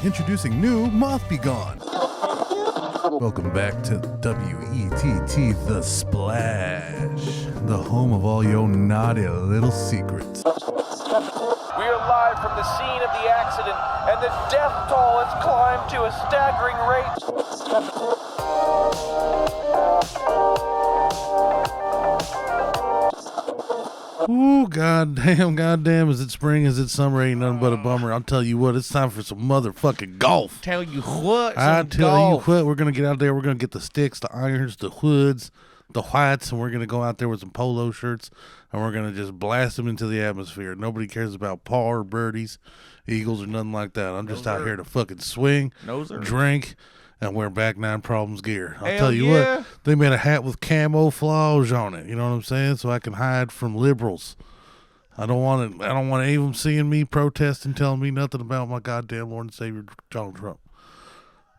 Introducing new Moth Be Gone. Welcome back to WETT The Splash, the home of all your naughty little secrets. We are live from the scene of the accident, and the death toll has climbed to a staggering rate. Ooh, goddamn, is it spring, is it summer, ain't nothing but a bummer. I'll tell you what, it's time for some motherfucking golf. Tell you what, I tell you what, we're going to get out there, we're going to get the sticks, the irons, the hoods, the whites, and we're going to go out there with some polo shirts, and we're going to just blast them into the atmosphere. Nobody cares about par or birdies, eagles, or nothing like that. I'm just out here to fucking swing, drink, and wear back nine problems gear. I'll tell you what, they made a hat with camouflage on it. You know what I'm saying? So I can hide from liberals. I don't want any of them seeing me protesting, telling me nothing about my goddamn Lord and Savior Donald Trump.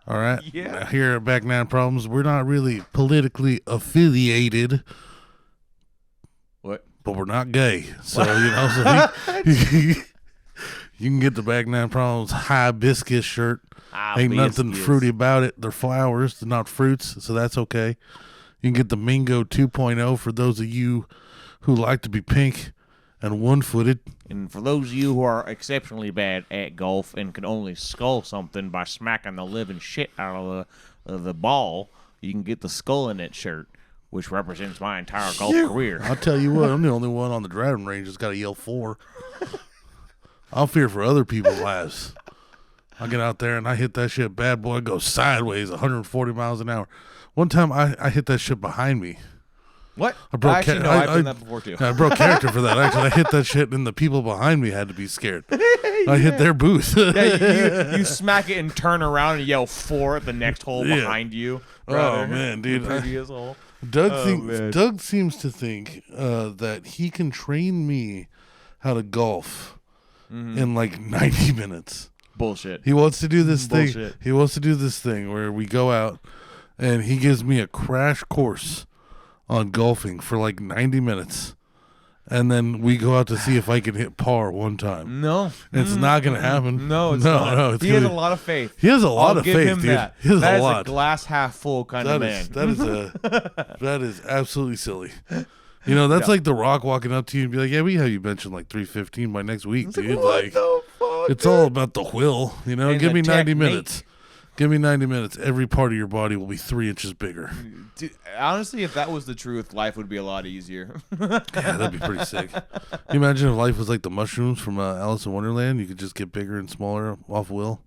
All right? Yeah. Here at Back Nine Problems, we're not really politically affiliated. What? But we're not gay. So, you know, you can get the Back Nine Problems hibiscus shirt. Ain't nothing fruity about it. They're flowers, they're not fruits, so that's okay. You can get the Mingo 2.0 for those of you who like to be pink and one-footed. And for those of you who are exceptionally bad at golf and can only skull something by smacking the living shit out of the ball, you can get the Skull in It shirt, which represents my entire golf career. I'll tell you what, I'm the only one on the driving range that's got to yell 4. I'll fear for other people's lives. I get out there and I hit that shit, bad boy, goes sideways 140 miles an hour. One time I hit that shit behind me. What? I've done that before too. I broke character for that. Actually, I hit that shit and the people behind me had to be scared. I hit their booth. You smack it and turn around and yell 4 at the next hole behind you. Oh, man, dude. Previous hole. Doug seems to think that he can train me how to golf in like 90 minutes. Bullshit. He wants to do this thing. Bullshit. He wants to do this thing where we go out and he gives me a crash course on golfing for like 90 minutes. And then we go out to see if I can hit par one time. No. It's not going to happen. No, it's not. No, he has a lot of faith. He has a lot I'll of give faith, him dude. that. He has That a is lot. a glass half full kind of man. That is absolutely silly. You know, that's like The Rock walking up to you and be like, yeah, we have you benching like 315 by next week, dude. What the fuck, it's all about the will. You know, and give me 90 technique. minutes. Give me 90 minutes. Every part of your body will be 3 inches bigger. Dude, honestly, if that was the truth, life would be a lot easier. Yeah, that'd be pretty sick. Can you imagine if life was like the mushrooms from Alice in Wonderland? You could just get bigger and smaller off will.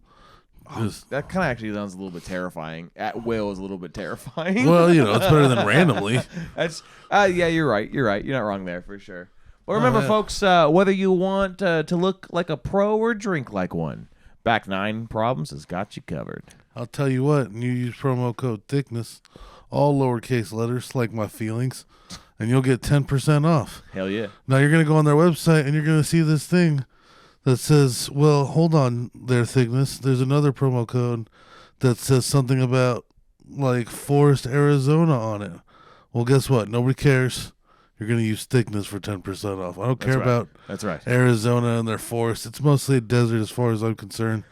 That kind of actually sounds a little bit terrifying. At will is a little bit terrifying. Well, you know, it's better than randomly. That's yeah, you're right. You're not wrong there for sure. But remember, folks, whether you want to look like a pro or drink like one, Back Nine Problems has got you covered. I'll tell you what, and you use promo code thickness, all lowercase letters, like my feelings, and you'll get 10% off. Hell yeah. Now you're going to go on their website and you're going to see this thing that says, well, hold on there, thickness. There's another promo code that says something about like Forest, Arizona on it. Well, guess what? Nobody cares. You're going to use thickness for 10% off. I don't care about Arizona and their forest. It's mostly a desert as far as I'm concerned.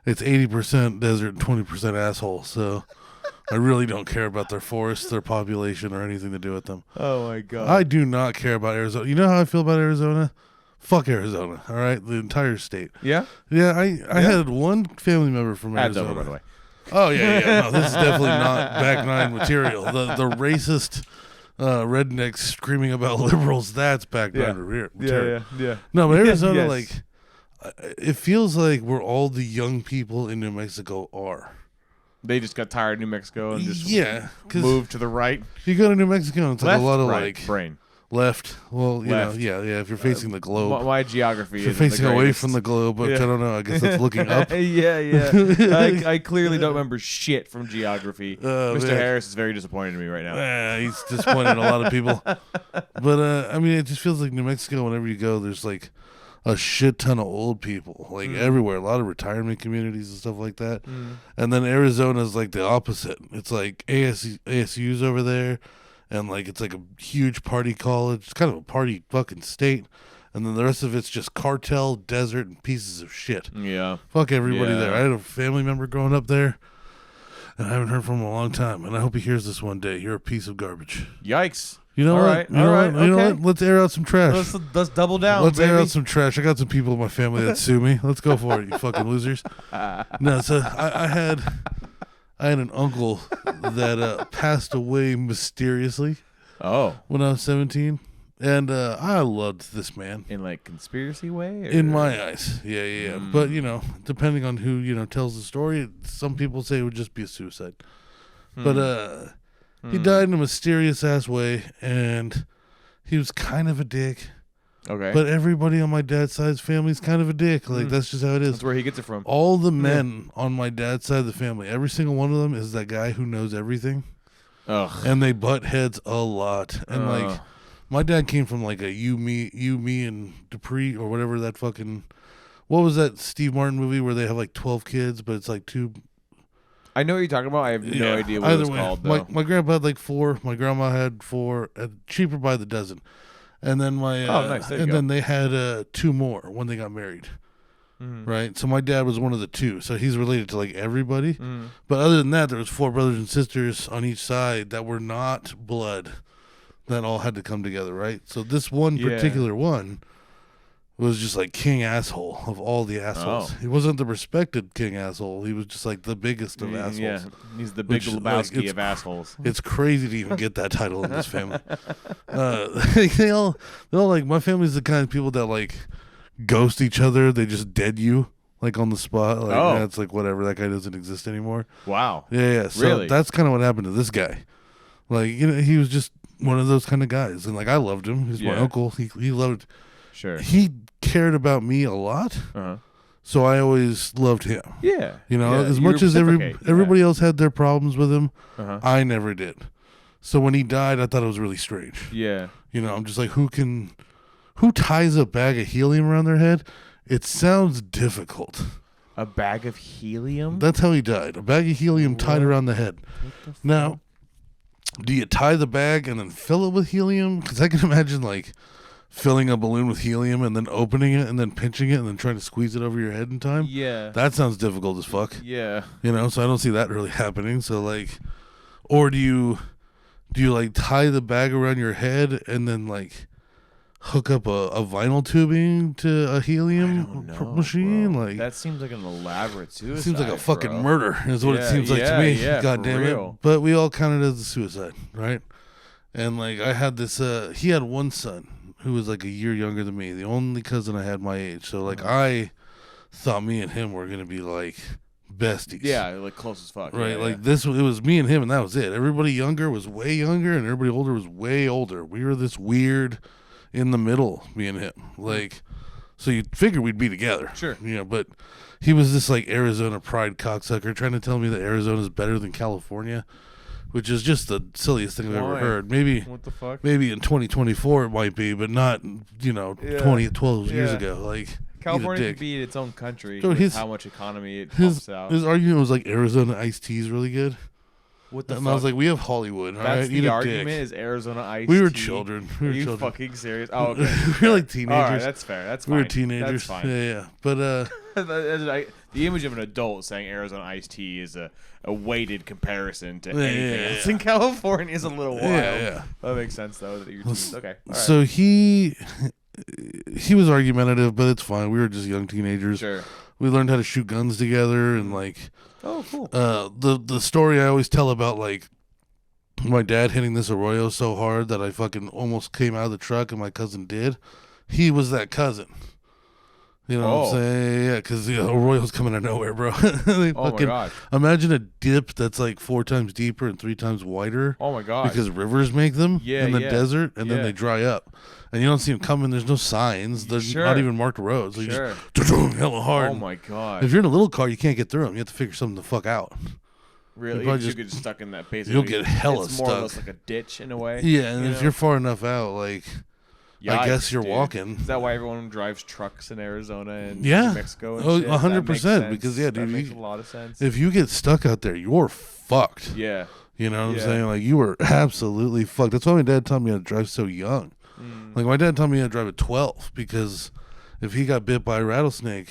It's 80% desert and 20% asshole. So I really don't care about their forest, their population, or anything to do with them. Oh, my God. I do not care about Arizona. You know how I feel about Arizona? Fuck Arizona, all right? The entire state. Yeah? Yeah, I had one family member from Arizona. Over, by the way. Oh, yeah. No, this is definitely not Back Nine material. The racist rednecks screaming about liberals, that's Back Nine material. Yeah. No, but Arizona, Yes. like, it feels like where all the young people in New Mexico are. They just got tired of New Mexico and just because moved to the right. you go to New Mexico and it's like Left, a lot of right, like brain. left. Well, you Left. know, yeah. If you're facing the globe, My geography if you're is facing away from the globe, but I don't know. I guess that's looking up. yeah. I clearly don't remember shit from geography. Mr. man. Harris is very disappointed in me right now. He's disappointed in a lot of people. But I mean, it just feels like New Mexico. Whenever you go, there's like a shit ton of old people, like everywhere. A lot of retirement communities and stuff like that. And then Arizona's like the opposite. It's like ASU's over there, and like it's like a huge party college. It's kind of a party fucking state. and then the rest of it's just cartel, desert, and pieces of shit. Yeah. Fuck everybody Yeah. there. I had a family member growing up there, and I haven't heard from him in a long time, and I hope he hears this one day. You're a piece of garbage. Yikes. You know All what? right, You know all right, what? You know okay. what? Let's air out some trash. Let's double down. Let's air baby. out some trash. I got some people in my family that sue me. Let's go for it, you fucking losers. No, so I had an uncle that passed away mysteriously Oh, when I was 17, and I loved this man. in like conspiracy way? Or? In my eyes, yeah. But depending on who tells the story, some people say it would just be a suicide. But he died in a mysterious ass way, and he was kind of a dick. Okay. But everybody on my dad's side's family is kind of a dick. Like that's just how it is. That's where he gets it from. All the men on my dad's side of the family, every single one of them is that guy who knows everything, Ugh. and they butt heads a lot. And like, my dad came from like a you, me, and Dupree or whatever that fucking. What was that Steve Martin movie where they have like 12 kids, but it's like two. I know what you're talking about. I have no idea what Either it was way, called, though. my grandpa had like 4. My grandma had 4. Cheaper by the dozen. And then my nice. There you and go. then they had 2 more when they got married. Right? So my dad was one of the 2. So he's related to like everybody. But other than that, there was 4 brothers and sisters on each side that were not blood that all had to come together, right? So this one Yeah. particular one was just like king asshole of all the assholes. Oh. He wasn't the respected king asshole. He was just like the biggest of assholes. Yeah, he's the big Which, like, Lebowski it's of assholes. It's crazy to even get that title in this family. They all like, my family's the kind of people that like ghost each other. They just dead you like on the spot. Like, Oh. yeah, it's like whatever. That guy doesn't exist anymore. Wow. Yeah. So Really? that's kind of what happened to this guy. Like, he was just one of those kind of guys, and like I loved him. He's my Yeah. uncle. He loved. Sure. He cared about me a lot, Uh-huh. so I always loved him. Yeah. You know, Yeah, as you much as reciprocate. Yeah. everybody else had their problems with him, Uh-huh. I never did. So when he died, I thought it was really strange. Yeah. You know, I'm just like, who ties a bag of helium around their head? It sounds difficult. A bag of helium? That's how he died. A bag of helium tied around the head. Now, do you tie the bag and then fill it with helium? Because I can imagine like filling a balloon with helium and then opening it and then pinching it and then trying to squeeze it over your head in time. Yeah. That sounds difficult as fuck. Yeah. You know, so I don't see that really happening. So like, or do you like tie the bag around your head and then like hook up a vinyl tubing to a helium machine? bro. Like, That seems like an elaborate suicide. it seems like a fucking bro. murder is what it Yeah, seems like yeah, to me. yeah, God for damn real. it. But we all counted it as a suicide, right? And like, I had this, he had one son who was like a year younger than me, the only cousin I had my age. So like, I thought me and him were going to be like besties. Yeah, like close as fuck. Right, Yeah, like yeah. it was me and him, and that was it. Everybody younger was way younger, and everybody older was way older. We were this weird in the middle, me and him. Like, so you figure we'd be together, Sure. you know. But he was this like Arizona pride cocksucker trying to tell me that Arizona is better than California, which is just the silliest thing I've ever Why? heard. Maybe What the fuck? in 2024 it might be, but not 12 years Yeah. ago. Like, California eat a could dick. be its own country Dude, with his- how much economy it His helps out. argument was like Arizona iced tea is really good. What the And fuck? I was like, we have Hollywood. All That's right, the eat a argument dick. is Arizona iced We were tea. children. Are We were you children. fucking serious? Oh, okay. we were like teenagers. All right, that's fair. That's we fine. were teenagers. That's fine. Yeah. But The image of an adult saying Arizona iced tea is a weighted comparison to Yeah, anything yeah, else yeah. in California is a little wild. Yeah. That makes sense though. That you're just, okay. All right. so he was argumentative, but it's fine. We were just young teenagers. Sure. We learned how to shoot guns together, and like Oh, cool. the story I always tell about like my dad hitting this Arroyo so hard that I fucking almost came out of the truck, and my cousin did. He was that cousin. You know what I'm saying? Yeah, because Arroyo's coming out of nowhere, bro. They Oh my god. Imagine a dip that's like 4 times deeper and 3 times wider. Oh my god. Because rivers make them Yeah, in the yeah. desert, and then Yeah. they dry up, and you don't see them coming. There's no signs. There's Sure. not even marked roads. So you Sure. just hella hard. Oh my god. If you're in a little car, you can't get through them. You have to figure something the fuck out. Really? probably If you just- get stuck in that basically. You'll get hella It's more or stuck. less like a ditch in a way. Yeah, and you if know? you're far enough out, like I guess Yikes, you're dude. walking. Is that why everyone drives trucks in Arizona and Yeah. New Mexico and Oh, shit? 100%, That makes because, sense. yeah, that dude, makes you- a lot of sense. if you get stuck out there, you're fucked. Yeah. You know what I'm Yeah. saying? Like, you were absolutely fucked. That's why my dad taught me how to drive so young. Like my dad told me he had to drive at 12 because if he got bit by a rattlesnake,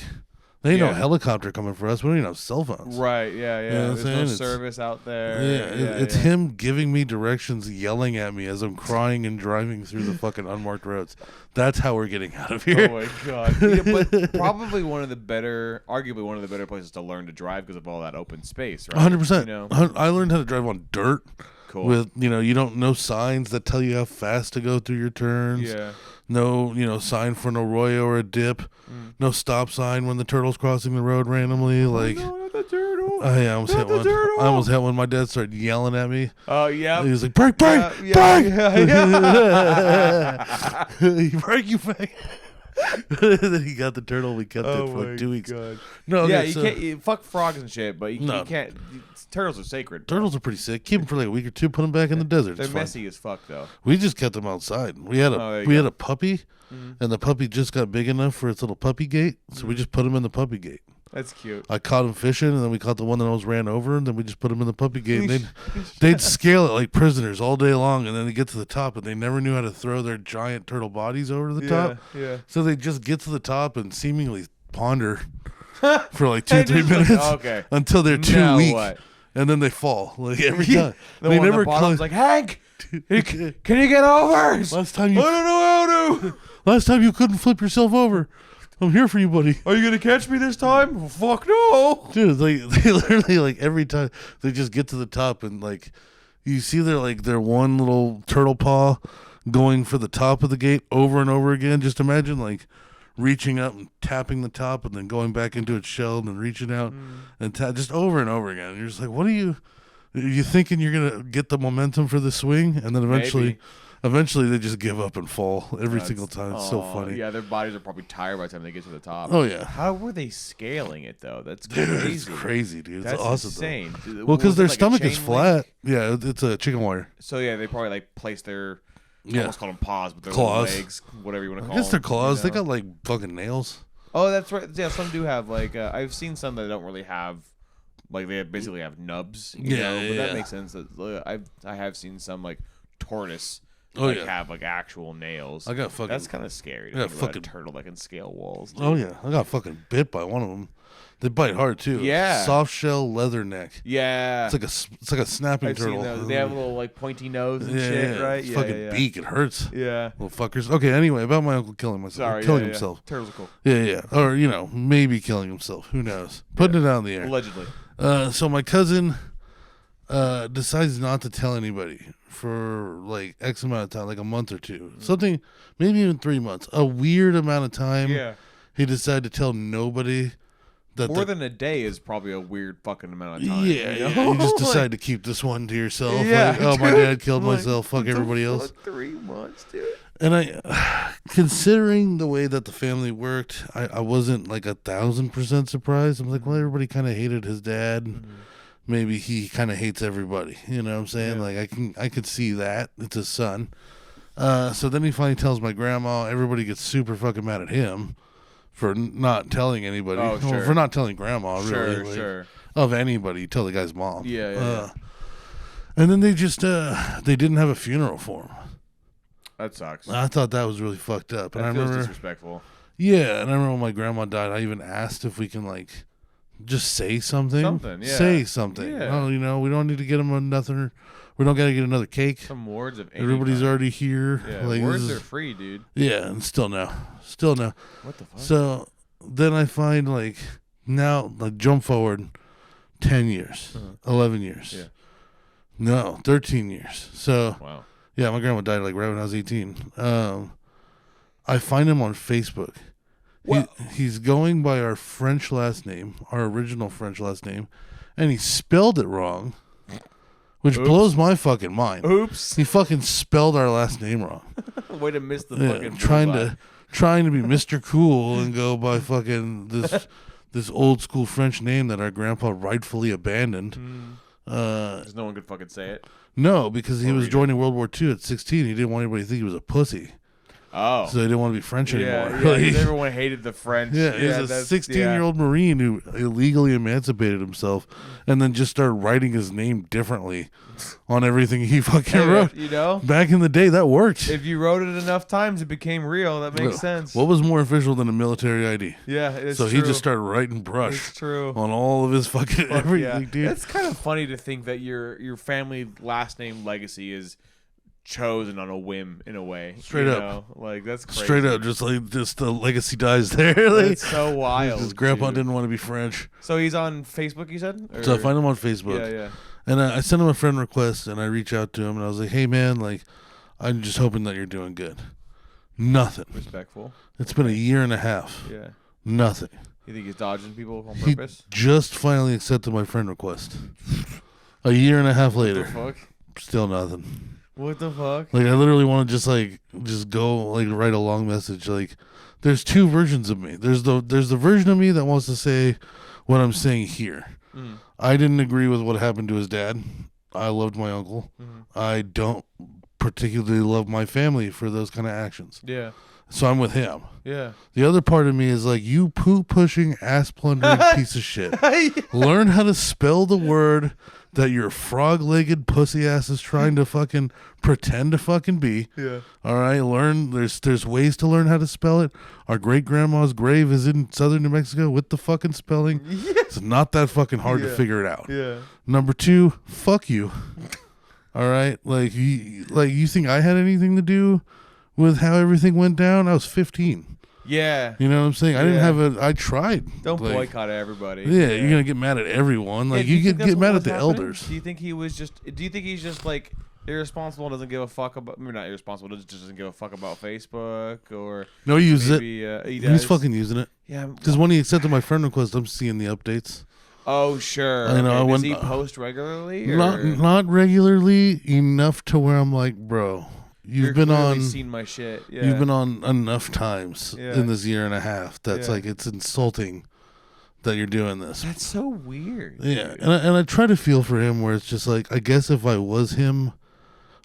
there ain't no helicopter coming for us. We don't even have cell phones. Right, yeah. You know what I'm There's saying? no It's- service out there. It's him giving me directions, yelling at me as I'm crying and driving through the fucking unmarked roads. That's how we're getting out of here. Oh my god! Yeah, but probably arguably one of the better places to learn to drive because of all that open space, right? 100%. You know? I learned how to drive on dirt. Cool. With you don't know signs that tell you how fast to go through your turns. Yeah. No, sign for an arroyo or a dip. No stop sign when the turtle's crossing the road randomly. Like, No, not the turtle. I almost Not hit the one. turtle. I almost hit one. My dad started yelling at me. Oh yeah. He was like, "Brake, brake, brake! You brake, you fag!" Then he got the turtle. We kept it for like 2 weeks. God. No, Yeah, okay, you so can't fuck frogs and shit, but you No. can't. Turtles are sacred. turtles are pretty sick. Keep them for like a week or two. Put them back in the desert. They're It's fine. messy as fuck though. We just kept them outside. We had there you we go. had a puppy, and the puppy just got big enough for its little puppy gate, so we just put him in the puppy gate. That's cute. I caught him fishing, and then we caught the one that almost ran over, and then we just put him in the puppy gate. And they'd scale it like prisoners all day long, and then they get to the top, and they never knew how to throw their giant turtle bodies over to the top. Yeah. So they just get to the top and seemingly ponder for like Hey, 2-3 just like, minutes okay. until they're too Now weak, what? and then they fall like every time. The they one never at the bottom's climb- like, Hank, can you get over? Last time I you don't know how to. last time you couldn't flip yourself over. I'm here for you, buddy. Are you gonna catch me this time? Well, fuck no. Dude, they literally like every time they just get to the top and like you see their one little turtle paw going for the top of the gate over and over again. Just imagine like reaching up and tapping the top and then going back into its shell and then reaching out and just over and over again. You're just like, what are you thinking you're gonna get the momentum for the swing? And then eventually they just give up and fall every single time. It's so funny. Yeah, their bodies are probably tired by the time they get to the top. Oh yeah. How were they scaling it though? That's Dude, crazy. it's crazy, dude. It's That's awesome. insane. Well, because Was it their like a stomach is chain flat. link? Yeah, it's a chicken wire. So yeah, they probably like place their Yeah. almost call them paws, but their Claws. little legs, whatever you want to I call guess they're them. claws. you They know? got like fucking nails. Oh, that's right. Yeah, some do have like I've seen some that don't really have like they basically have nubs. You Yeah, know? But yeah. that makes sense. I have seen some like tortoise. Oh, like yeah. have like actual nails. I got fucking. That's kind of scary. To I got think about fucking- a turtle that can scale walls. Dude. Oh yeah, I got fucking bit by one of them. They bite hard too. Yeah. Soft shell leather neck. Yeah. It's like a snapping I've turtle. seen those. They have a little like pointy nose and yeah, shit, yeah. right? It's Yeah, fucking yeah, beak. It hurts. yeah. Little fuckers. Okay. Anyway, about my uncle killing Sorry, himself. Turtles are cool. Yeah. Or maybe killing himself. Who knows? Putting it out in the air. Allegedly. So my cousin decides not to tell anybody for like X amount of time, like a month or two, something, maybe even 3 months, a weird amount of time. Yeah. He decided to tell nobody that More than a day is probably a weird fucking amount of time. yeah, you know? you just Like, decide to keep this one to yourself. Yeah, Like, oh, my dude. dad killed Like, myself. Fuck what the everybody else. fuck, 3 months, dude. And I, considering the way that the family worked, I wasn't like 1,000% surprised. I'm like, well, everybody kind of hated his dad. Maybe he kind of hates everybody. You know what I'm saying? Yeah. Like I could see that. It's his son. So then he finally tells my grandma. Everybody gets super fucking mad at him for not telling anybody. Oh, Well, sure. for not telling grandma, really. Sure, like, sure. Of anybody, you tell the guy's mom. Yeah. And then they just they didn't have a funeral for him. That sucks. I thought that was really fucked up. And That I feels remember, disrespectful. yeah, and I remember when my grandma died, I even asked if we can like just say something. Something, yeah. Say something. Yeah. Oh, we don't need to get him another. We don't got to get another cake. Some words of any Everybody's kind. already here. Yeah, Like, words this are is- free, dude. yeah, and still no. What the fuck? So then I find like now, like jump forward 10 years, 11 years. Yeah. No, 13 years. So Wow. yeah, my grandma died like right when I was 18. I find him on Facebook. He's going by our French last name, our original French last name, and he spelled it wrong, which blows my fucking mind. Oops. He fucking spelled our last name wrong. Way to miss the Yeah, fucking trying bullseye. to be Mr. Cool and go by fucking this old school French name that our grandpa rightfully abandoned. Because no one could fucking say it. No, because he was read it. joining World War II at 16. He didn't want anybody to think he was a pussy. Oh. So they didn't want to be French anymore. Yeah, Like, 'cause everyone hated the French. yeah, he's a that's- 16-year-old Marine who illegally emancipated himself and then just started writing his name differently on everything he fucking Hey, wrote. you know, Back in the day, that worked. if you wrote it enough times, it became real. That makes sense. What was more official than a military ID? Yeah, it's So true. he just started writing brush It's true. on all of his fucking everything, Yeah, dude. it's kind of funny to think that your family last name legacy is chosen on a whim in a way. Straight you up. know? Like that's crazy. Straight up, just the legacy dies there. Like, That's so wild. his grandpa dude. didn't want to be French, So he's on Facebook, you said? so I Or- find him on Facebook. Yeah, yeah. And I sent him a friend request, and I reach out to him, and I was like, "Hey, man, like, I'm just hoping that you're doing good." Nothing. Respectful. It's been a year and a half. Yeah. Nothing. You think he's dodging people on He purpose? just finally accepted my friend request. A year and a half What the later, fuck? still nothing. What the fuck? Like, I literally want to just go like write a long message. Like, there's two versions of me. There's the version of me that wants to say what I'm saying here. Mm. I didn't agree with what happened to his dad. I loved my uncle. Mm-hmm. I don't particularly love my family for those kind of actions. Yeah. So I'm with him. Yeah. The other part of me is like, you poo pushing, ass plundering piece of shit. Learn how to spell the word that your frog legged pussy ass is trying to fucking pretend to fucking be. Yeah. All right, learn. There's ways to learn how to spell it. Our great grandma's grave is in southern New Mexico with the fucking spelling. It's not that fucking hard to Yeah. figure it out. Yeah. Number two, fuck you. All right, like you think I had anything to do with how everything went down? I was 15. Yeah. You know what I'm saying? I didn't Yeah. have a. I tried. Don't like, boycott everybody. Yeah, you're gonna get mad at everyone. Like Yeah, do you think that's get what mad was at the happening? elders. Do you think he was just? Do you think he's just like irresponsible and doesn't give a fuck about? Maybe not irresponsible. Just doesn't give a fuck about Facebook or No, he uses it. maybe he He's does. fucking using it. Yeah. Because when he accepted my friend request, I'm seeing the updates. Oh sure. I know, Okay. Does when- he post regularly? Or? Not regularly enough to where I'm like, bro, You're you've been clearly on. seen my shit. Yeah. You've been on enough times Yeah. in this year and a half. That's Yeah. like it's insulting that you're doing this. That's so weird. Yeah, dude. and I try to feel for him where it's just like, I guess if I was him,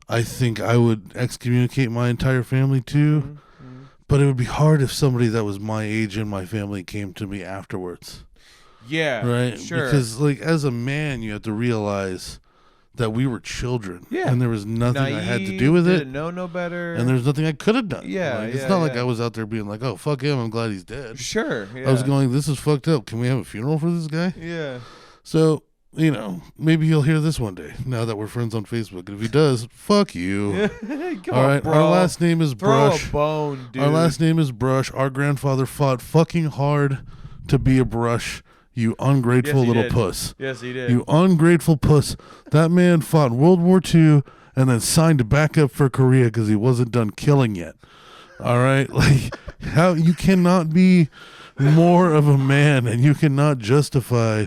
I think I would excommunicate my entire family too. Mm-hmm. But it would be hard if somebody that was my age in my family came to me afterwards, Yeah. right? Sure. Because like as a man, you have to realize that we were children, Yeah. and there was nothing I had to Naive, do with it, didn't know no better. and there's nothing I could have done. Yeah, Like, it's yeah, not like yeah. I was out there being like, "Oh fuck him, I'm glad he's dead." Sure. Yeah. I was going, "This is fucked up. Can we have a funeral for this guy?" Yeah. So, you know, maybe he'll hear this one day, now that we're friends on Facebook. And if he does, fuck you. Come All on, right, bro. our last name is Throw Brush. a bone, dude. Our last name is Brush. Our grandfather fought fucking hard to be a brush, you ungrateful Yes, he little did. puss. Yes, he did. You ungrateful puss. That man fought World War II and then signed back up for Korea because he wasn't done killing yet. All right? Like, how you cannot be more of a man and you cannot justify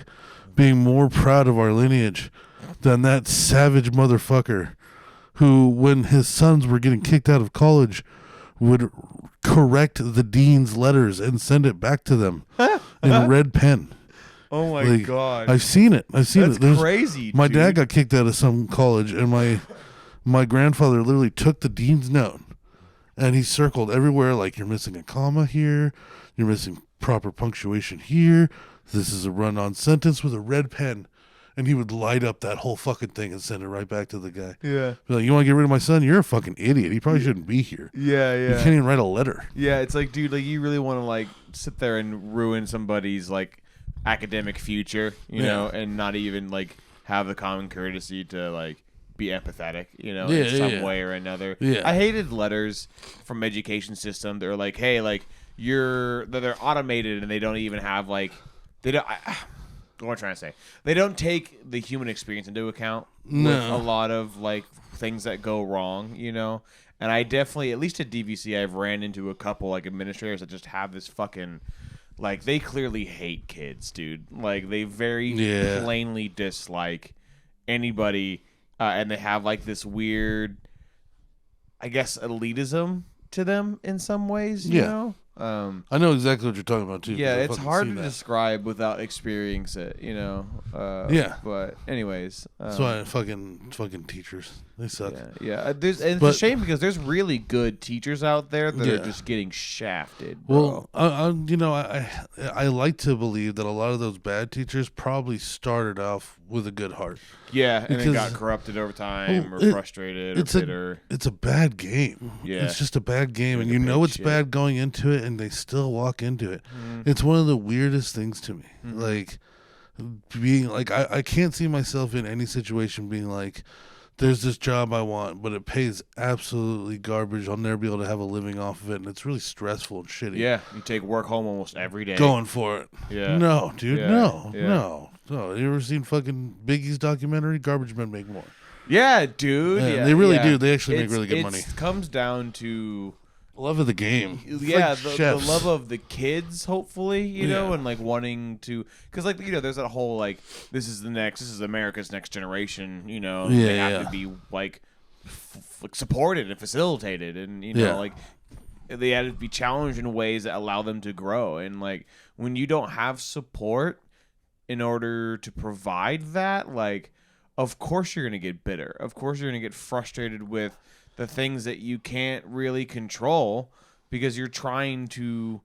being more proud of our lineage than that savage motherfucker who, when his sons were getting kicked out of college, would correct the dean's letters and send it back to them in red pen. oh my Like, god. I've seen it. I've seen That's it. There's- crazy. My dude. dad got kicked out of some college, and my grandfather literally took the dean's note and he circled everywhere like, you're missing a comma here, you're missing proper punctuation here, this is a run-on sentence, with a red pen. And he would light up that whole fucking thing and send it right back to the guy. Yeah. Be like, you want to get rid of my son? You're a fucking idiot. He probably shouldn't be here. Yeah. You Yeah. can't even write a letter. Yeah. It's like, dude, like you really want to like sit there and ruin somebody's like academic future, you Yeah. know, and not even like have the common courtesy to like be empathetic, you know, Yeah, in some yeah. way or another. Yeah. I hated letters from education system. They're like, hey, like they're automated and they don't even have like they don't. What am I trying to say? They don't take the human experience into account with No. a lot of like things that go wrong, you know. And I definitely, at least at DVC, I've ran into a couple like administrators that just have this fucking like they clearly hate kids, dude. Like they very Yeah. plainly dislike anybody, and they have like this weird, I guess, elitism to them in some ways. You Yeah. know? I know exactly what you're talking about too. 'cause Yeah, I've it's fucking hard seen to that. describe without experiencing it, you know. Yeah. But anyways, That's why fucking teachers, they suck. yeah. There's and it's But- a shame because there's really good teachers out there that Yeah. are just getting shafted, bro. Well, I like to believe that a lot of those bad teachers probably started off with a good heart. Yeah, and then got Because- corrupted over time, Well, or frustrated, or It's bitter. it's a bad game. Yeah. It's just a bad game, and Like a you know big it's shit. bad going into it, and they still walk into it. Mm-hmm. It's one of the weirdest things to me. Like being like, I can't see myself in any situation being like, there's this job I want, but it pays absolutely garbage. I'll never be able to have a living off of it, and it's really stressful and shitty. Yeah, you take work home almost every day. Going for it. Yeah. No, dude. Yeah. No. Yeah. No. You ever seen fucking Biggie's documentary? Garbage Men Make More. Yeah, dude. Yeah, Yeah, they really yeah. do. They actually make It's- really good it's- money. Comes down to Love of the game. It's yeah, like the chefs. love of the kids, hopefully, you know, Yeah. and like wanting to, because like you know, there's that whole like this is America's next generation, you know, Yeah, they have yeah. to be like like supported and facilitated, and you know, Yeah. like they had to be challenged in ways that allow them to grow, and like when you don't have support in order to provide that, like of course you're gonna get bitter, of course you're gonna get frustrated with the things that you can't really control because you're trying to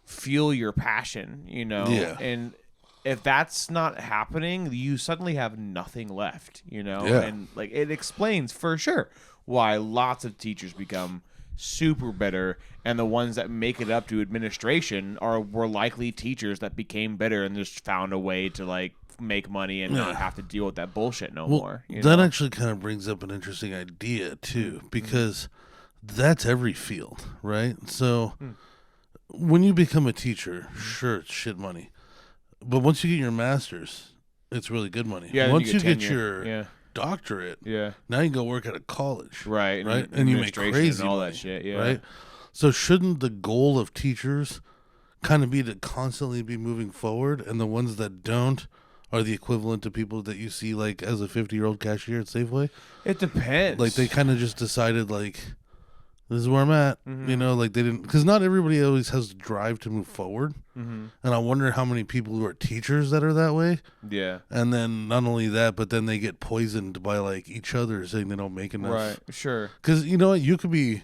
fuel your passion, you know? Yeah. And if that's not happening, you suddenly have nothing left, you know? Yeah. And like it explains for sure why lots of teachers become super bitter, and the ones that make it up to administration were likely teachers that became bitter and just found a way to like make money and not Yeah. have to deal with that bullshit no Well, more. You that know? actually kind of brings up an interesting idea too, because that's every field, right? So when you become a teacher, sure, it's shit money, but once you get your master's, it's really good money. Yeah, then once you get tenure. your doctorate, Yeah. now you can go work at a college, Right. right? And you make administration crazy and all money, that shit. Yeah. right? So shouldn't the goal of teachers kind of be to constantly be moving forward, and the ones that don't are the equivalent to people that you see like as a 50-year-old cashier at Safeway? It depends. Like they kind of just decided like, this is where I'm at, you know, like they didn't, because not everybody always has the drive to move forward. And I wonder how many people who are teachers that are that way. Yeah. And then not only that, but then they get poisoned by like each other saying they don't make enough. Right. Sure. Because you know what, you could be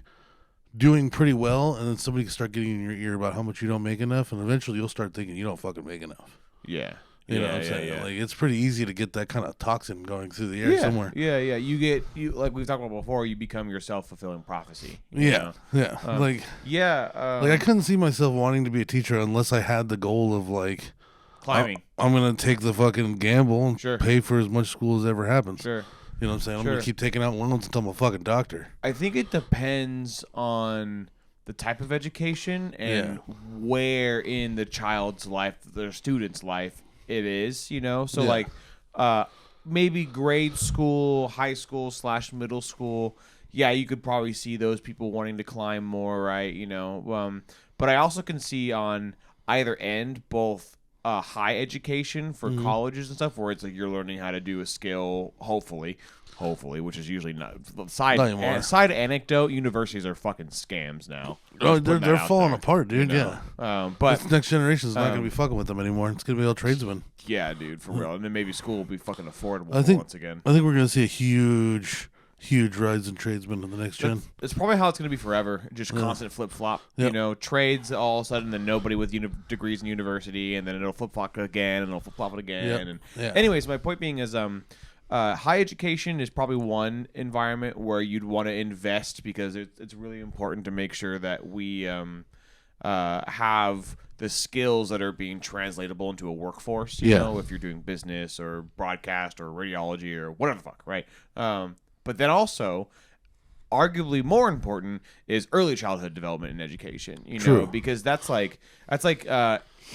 doing pretty well, and then somebody can start getting in your ear about how much you don't make enough, and eventually you'll start thinking you don't fucking make enough. Yeah. You know what I'm saying? Like it's pretty easy to get that kind of toxin going through the air somewhere. Yeah. Yeah. You like we've talked about before. You become your self-fulfilling prophecy. you Yeah, know? yeah. Like Yeah. I couldn't see myself wanting to be a teacher unless I had the goal of like climbing. I'm gonna take the fucking gamble and Sure. pay for as much school as ever happens. Sure. You know what I'm saying? I'm Sure. gonna keep taking out loans until I'm a fucking doctor. I think it depends on the type of education and where in the child's life, their student's life, it is. You know, so Yeah. like maybe grade school, high school / middle school. Yeah, you could probably see those people wanting to climb more, right? You know, but I also can see on either end both high education for Mm-hmm. colleges and stuff, where it's like you're learning how to do a skill, hopefully, which is usually not Not anymore. side anecdote. Universities are fucking scams now. Oh, Just putting that they're out falling there, apart, you dude. know? Yeah. But This next generation is not gonna um, be fucking with them anymore. It's gonna be all tradesmen. yeah, dude, for real. And then maybe school will be fucking affordable I think once again. I think we're gonna see a huge rise in tradesmen in the next gen. It's probably how it's going to be forever. Just constant flip flop. Yep. You know, trades all of a sudden, then nobody with degrees in university, and then it'll flip flop again, and it'll flip flop it again. Yep. And Yeah. anyways, my point being is, high education is probably one environment where you'd want to invest because it's really important to make sure that we have the skills that are being translatable into a workforce. You Yeah. know, if you're doing business or broadcast or radiology or whatever the fuck, right? But then also, arguably more important is early childhood development and education. You know, True. because that's like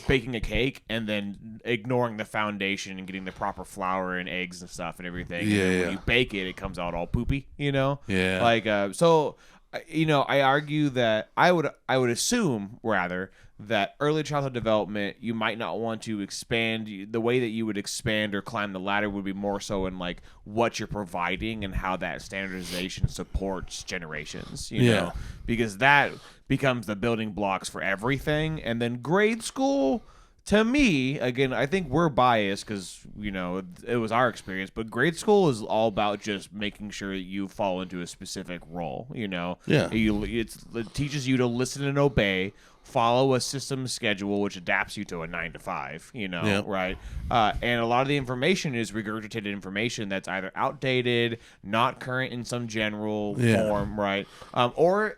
baking a cake and then ignoring the foundation and getting the proper flour and eggs and stuff and everything. Yeah, and then yeah. when you bake it, it comes out all poopy. You know. Yeah. Like so. I argue that I would assume rather that early childhood development, you might not want to expand. The way that you would expand or climb the ladder would be more so in like what you're providing and how that standardization supports generations, you know, because that becomes the building blocks for everything. And then grade school, to me, again, I think we're biased because, you know, it was our experience, but grade school is all about just making sure that you fall into a specific role, you know? Yeah. It teaches you to listen and obey, follow a system schedule, which adapts you to a 9 to 5, you know, Yeah. right? And a lot of the information is regurgitated information that's either outdated, not current in some general form, right? Or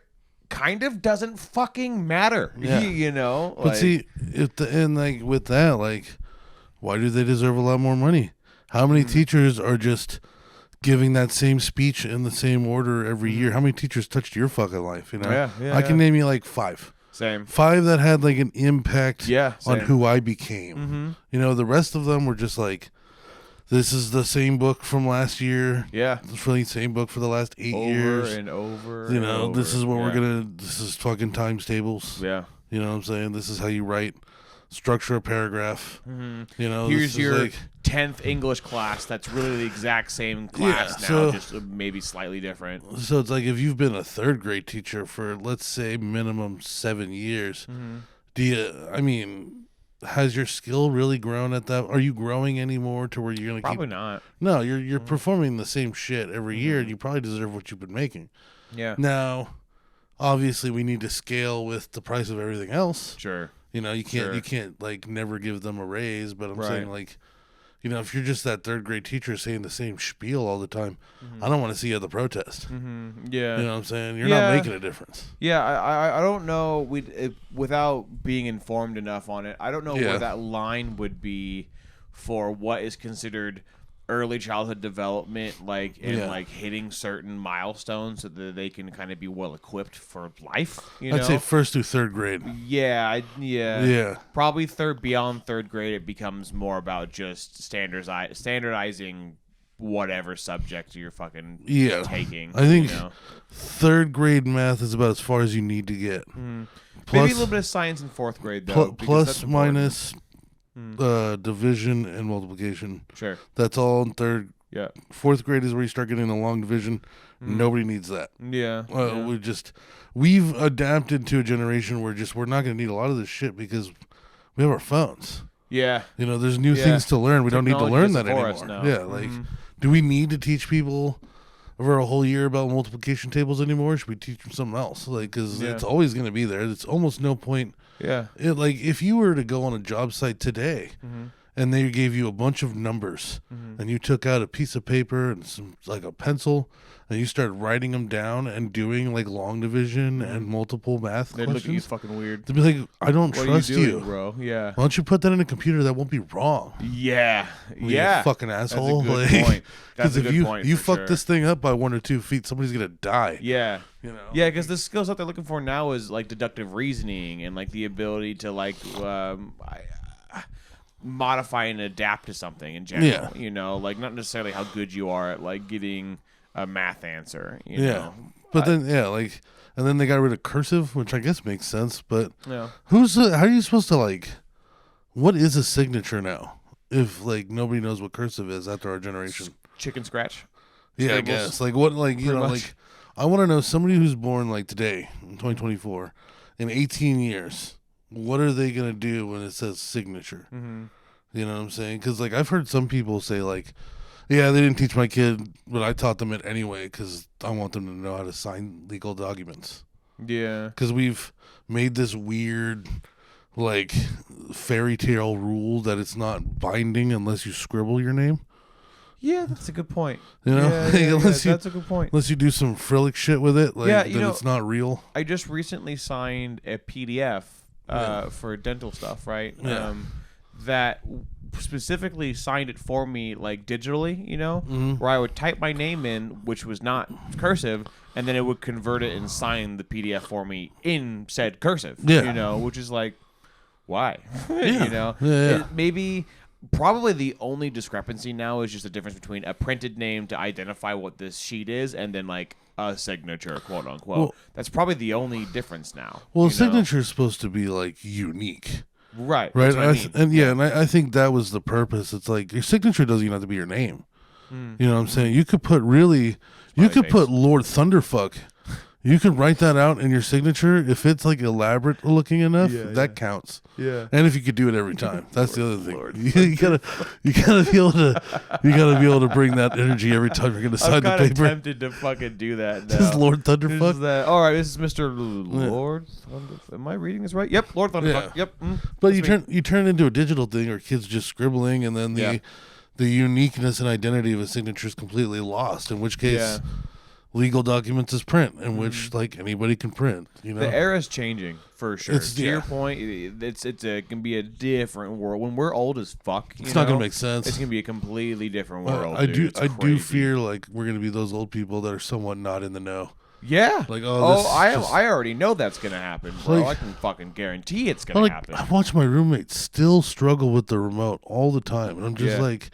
kind of doesn't fucking matter, you know? But see, like with that, like, why do they deserve a lot more money? How many teachers are just giving that same speech in the same order every year? How many teachers touched your fucking life? You know, I can name you like 5. Same. 5 that had like an impact on same. who I became. You know, the rest of them were just like, this is the same book from last year. Yeah. It's the same book for the last 8 years. Over and over. You know, this is what we're this is fucking times tables. Yeah. You know what I'm saying? This is how you write, structure a paragraph. You know, Here's this is your like, 10th English class that's really the exact same class now, so- just maybe slightly different. so it's like if you've been a 3rd grade teacher for, let's say, minimum 7 years, has your skill really grown at that? Are you growing anymore to where you're going to keep? Probably not. No, you're performing the same shit every year, and you probably deserve what you've been making. Yeah. Now, obviously, we need to scale with the price of everything else. Sure. You know, you can't like never give them a raise, but I'm saying like, you know, if you're just that 3rd grade teacher saying the same spiel all the time, I don't want to see you at the protest. Yeah. You know what I'm saying? You're not making a difference. Yeah, I don't know. Without being informed enough on it, I don't know where that line would be for what is considered early childhood development, like like hitting certain milestones so that they can kind of be well equipped for life. I'd say 1st through 3rd grade. Yeah. Probably beyond 3rd grade, it becomes more about just standardizing whatever subject you're fucking taking. I think you know? 3rd grade math is about as far as you need to get. Maybe a little bit of science in 4th grade though. Plus minus division and multiplication. Sure. That's all in 3rd. Yeah. 4th grade is where you start getting the long division. Nobody needs that. Yeah. We've adapted to a generation where we're not going to need a lot of this shit because we have our phones. Yeah. You know, there's new things to learn. We don't need to learn that Technology anymore. is for us now. Yeah, like, do we need to teach people over a whole year about multiplication tables anymore? Should we teach them something else? Like, because it's always going to be there. It's almost no point. Yeah. Like, if you were to go on a job site today and they gave you a bunch of numbers and you took out a piece of paper and like a pencil and you started writing them down and doing like long division and multiple math They'd look at you questions, fucking weird. they'd be like, I don't What trust are you you. doing, bro? Yeah. Why don't you put that in a computer that won't be wrong? Yeah. You Yeah. fucking asshole. That's a good point. That's Because a if good point you for fuck sure. this thing up by 1 or 2 feet, somebody's gonna die. Yeah. You know. Yeah, because the skill set they're looking for now is like deductive reasoning and like the ability to like modify and adapt to something in general. Yeah. You know, like not necessarily how good you are at like getting a math answer. You Yeah. know? But then and then they got rid of cursive, which I guess makes sense. But Yeah. how are you supposed to like? What is a signature now? If like nobody knows what cursive is after our generation. Chicken scratch. Yeah, I Scribbles. guess. Like what? Like you know, much. like I want to know somebody who's born like today in 2024 in 18 years. What are they gonna do when it says signature? You know what I'm saying? Because like I've heard some people say like, yeah, they didn't teach my kid, but I taught them it anyway because I want them to know how to sign legal documents. Yeah. Because we've made this weird, like, fairy tale rule that it's not binding unless you scribble your name. Yeah, that's a good point. You know, That's a good point. unless you do some frillic shit with it, like Yeah, you then know, it's not real. I just recently signed a PDF for dental stuff, right? Yeah. That specifically signed it for me, like digitally, you know, where I would type my name in, which was not cursive, and then it would convert it and sign the PDF for me in said cursive. Yeah. You know, which is like, why? Yeah. You know, Yeah. Maybe Probably the only discrepancy now is just the difference between a printed name to identify what this sheet is and then like a signature, quote unquote. Well- That's probably the only difference now. Well, you know? signature is supposed to be like unique. Right. Right, That's what I mean. and I think that was the purpose. It's like your signature doesn't even have to be your name. You know what I'm saying? You could put put Lord Thunderfuck. You could write that out in your signature if it's like elaborate looking enough. That counts. Yeah. And if you could do it every time, that's the other thing. You gotta be able to bring that energy every time you're gonna sign I'm the kind of paper. tempted to fucking do that now. This is Lord This Thunderfuck. is that. All right, this is Mr. Lord Thunderfuck. Am I reading this right? Yep, Lord Thunderfuck. Yeah. Yep. But you turn it into a digital thing, or kids just scribbling, and then the uniqueness and identity of a signature is completely lost. In which case, Yeah. legal documents is print, in which like anybody can print. You know, The era's changing for sure. It's- To your yeah. point, it can be a different world. When we're old as fuck, it's not gonna make sense. It's gonna be a completely different world. I dude. It's I do crazy. fear like we're gonna be those old people that are somewhat not in the know. Yeah. Like, this is I just- already know that's gonna happen, bro. Like- I can fucking guarantee it's gonna Like happen. I watch my roommate still struggle with the remote all the time, and I'm just Yeah. like,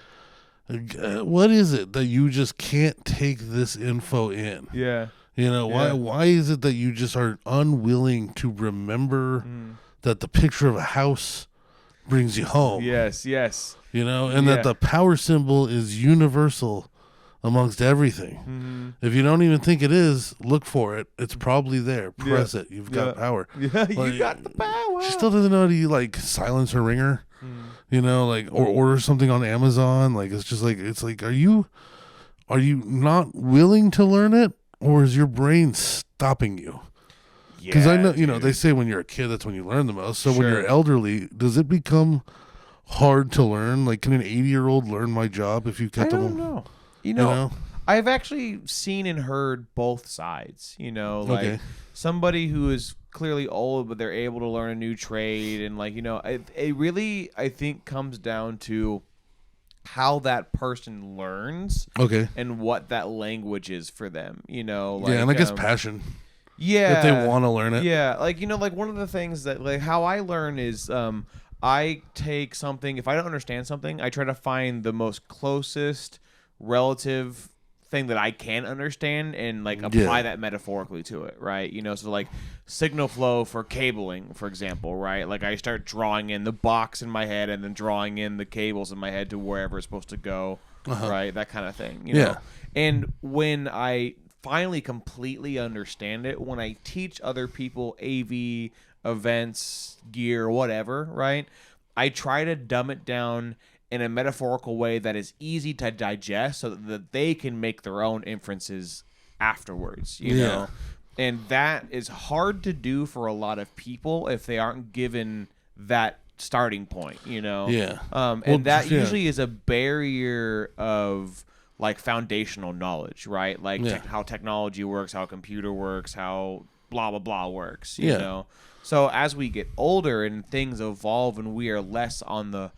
what is it that you just can't take this info in? Yeah. You know, Yeah. why is it that you just are unwilling to remember Mm. that the picture of a house brings you home? Yes. Yes. You know, and Yeah. that the power symbol is universal amongst everything. Mm-hmm. If you don't even think it is, look for it. It's probably there. Press it. You've got power. Yeah. You Like, got the power. She still doesn't know how to like silence her ringer. Mm. You know, like or order something on Amazon. Like it's just like are you not willing to learn it, or is your brain stopping you? Because I know, dude. they say when you're a kid, that's when you learn the most. So when Sure. you're elderly, does it become hard to learn? Like, can an 80-year-old learn my job if you I kept them? don't know. You You know, know? I've actually seen and heard both sides. You know, like Okay. somebody who is clearly old, but they're able to learn a new trade, and like it really I think comes down to how that person learns Okay. and what that language is for them. You know, like, Yeah, and I guess passion. Yeah, If they want to learn it. Yeah, like like one of the things that like how I learn is I take something, if I don't understand something, I try to find the most closest relative thing that I can understand and like apply that metaphorically to it, right? You know, so like signal flow for cabling, for example, right? Like I start drawing in the box in my head and then drawing in the cables in my head to wherever it's supposed to go, right? That kind of thing, you know? And when I finally completely understand it, when I teach other people AV, events, gear, whatever, right? I try to dumb it down in a metaphorical way that is easy to digest so that they can make their own inferences afterwards, you know? And that is hard to do for a lot of people if they aren't given that starting point, you know? Yeah. And that usually is a barrier of like foundational knowledge, right? Like how technology works, how a computer works, how blah, blah, blah works, you know? So as we get older and things evolve and we are less on the,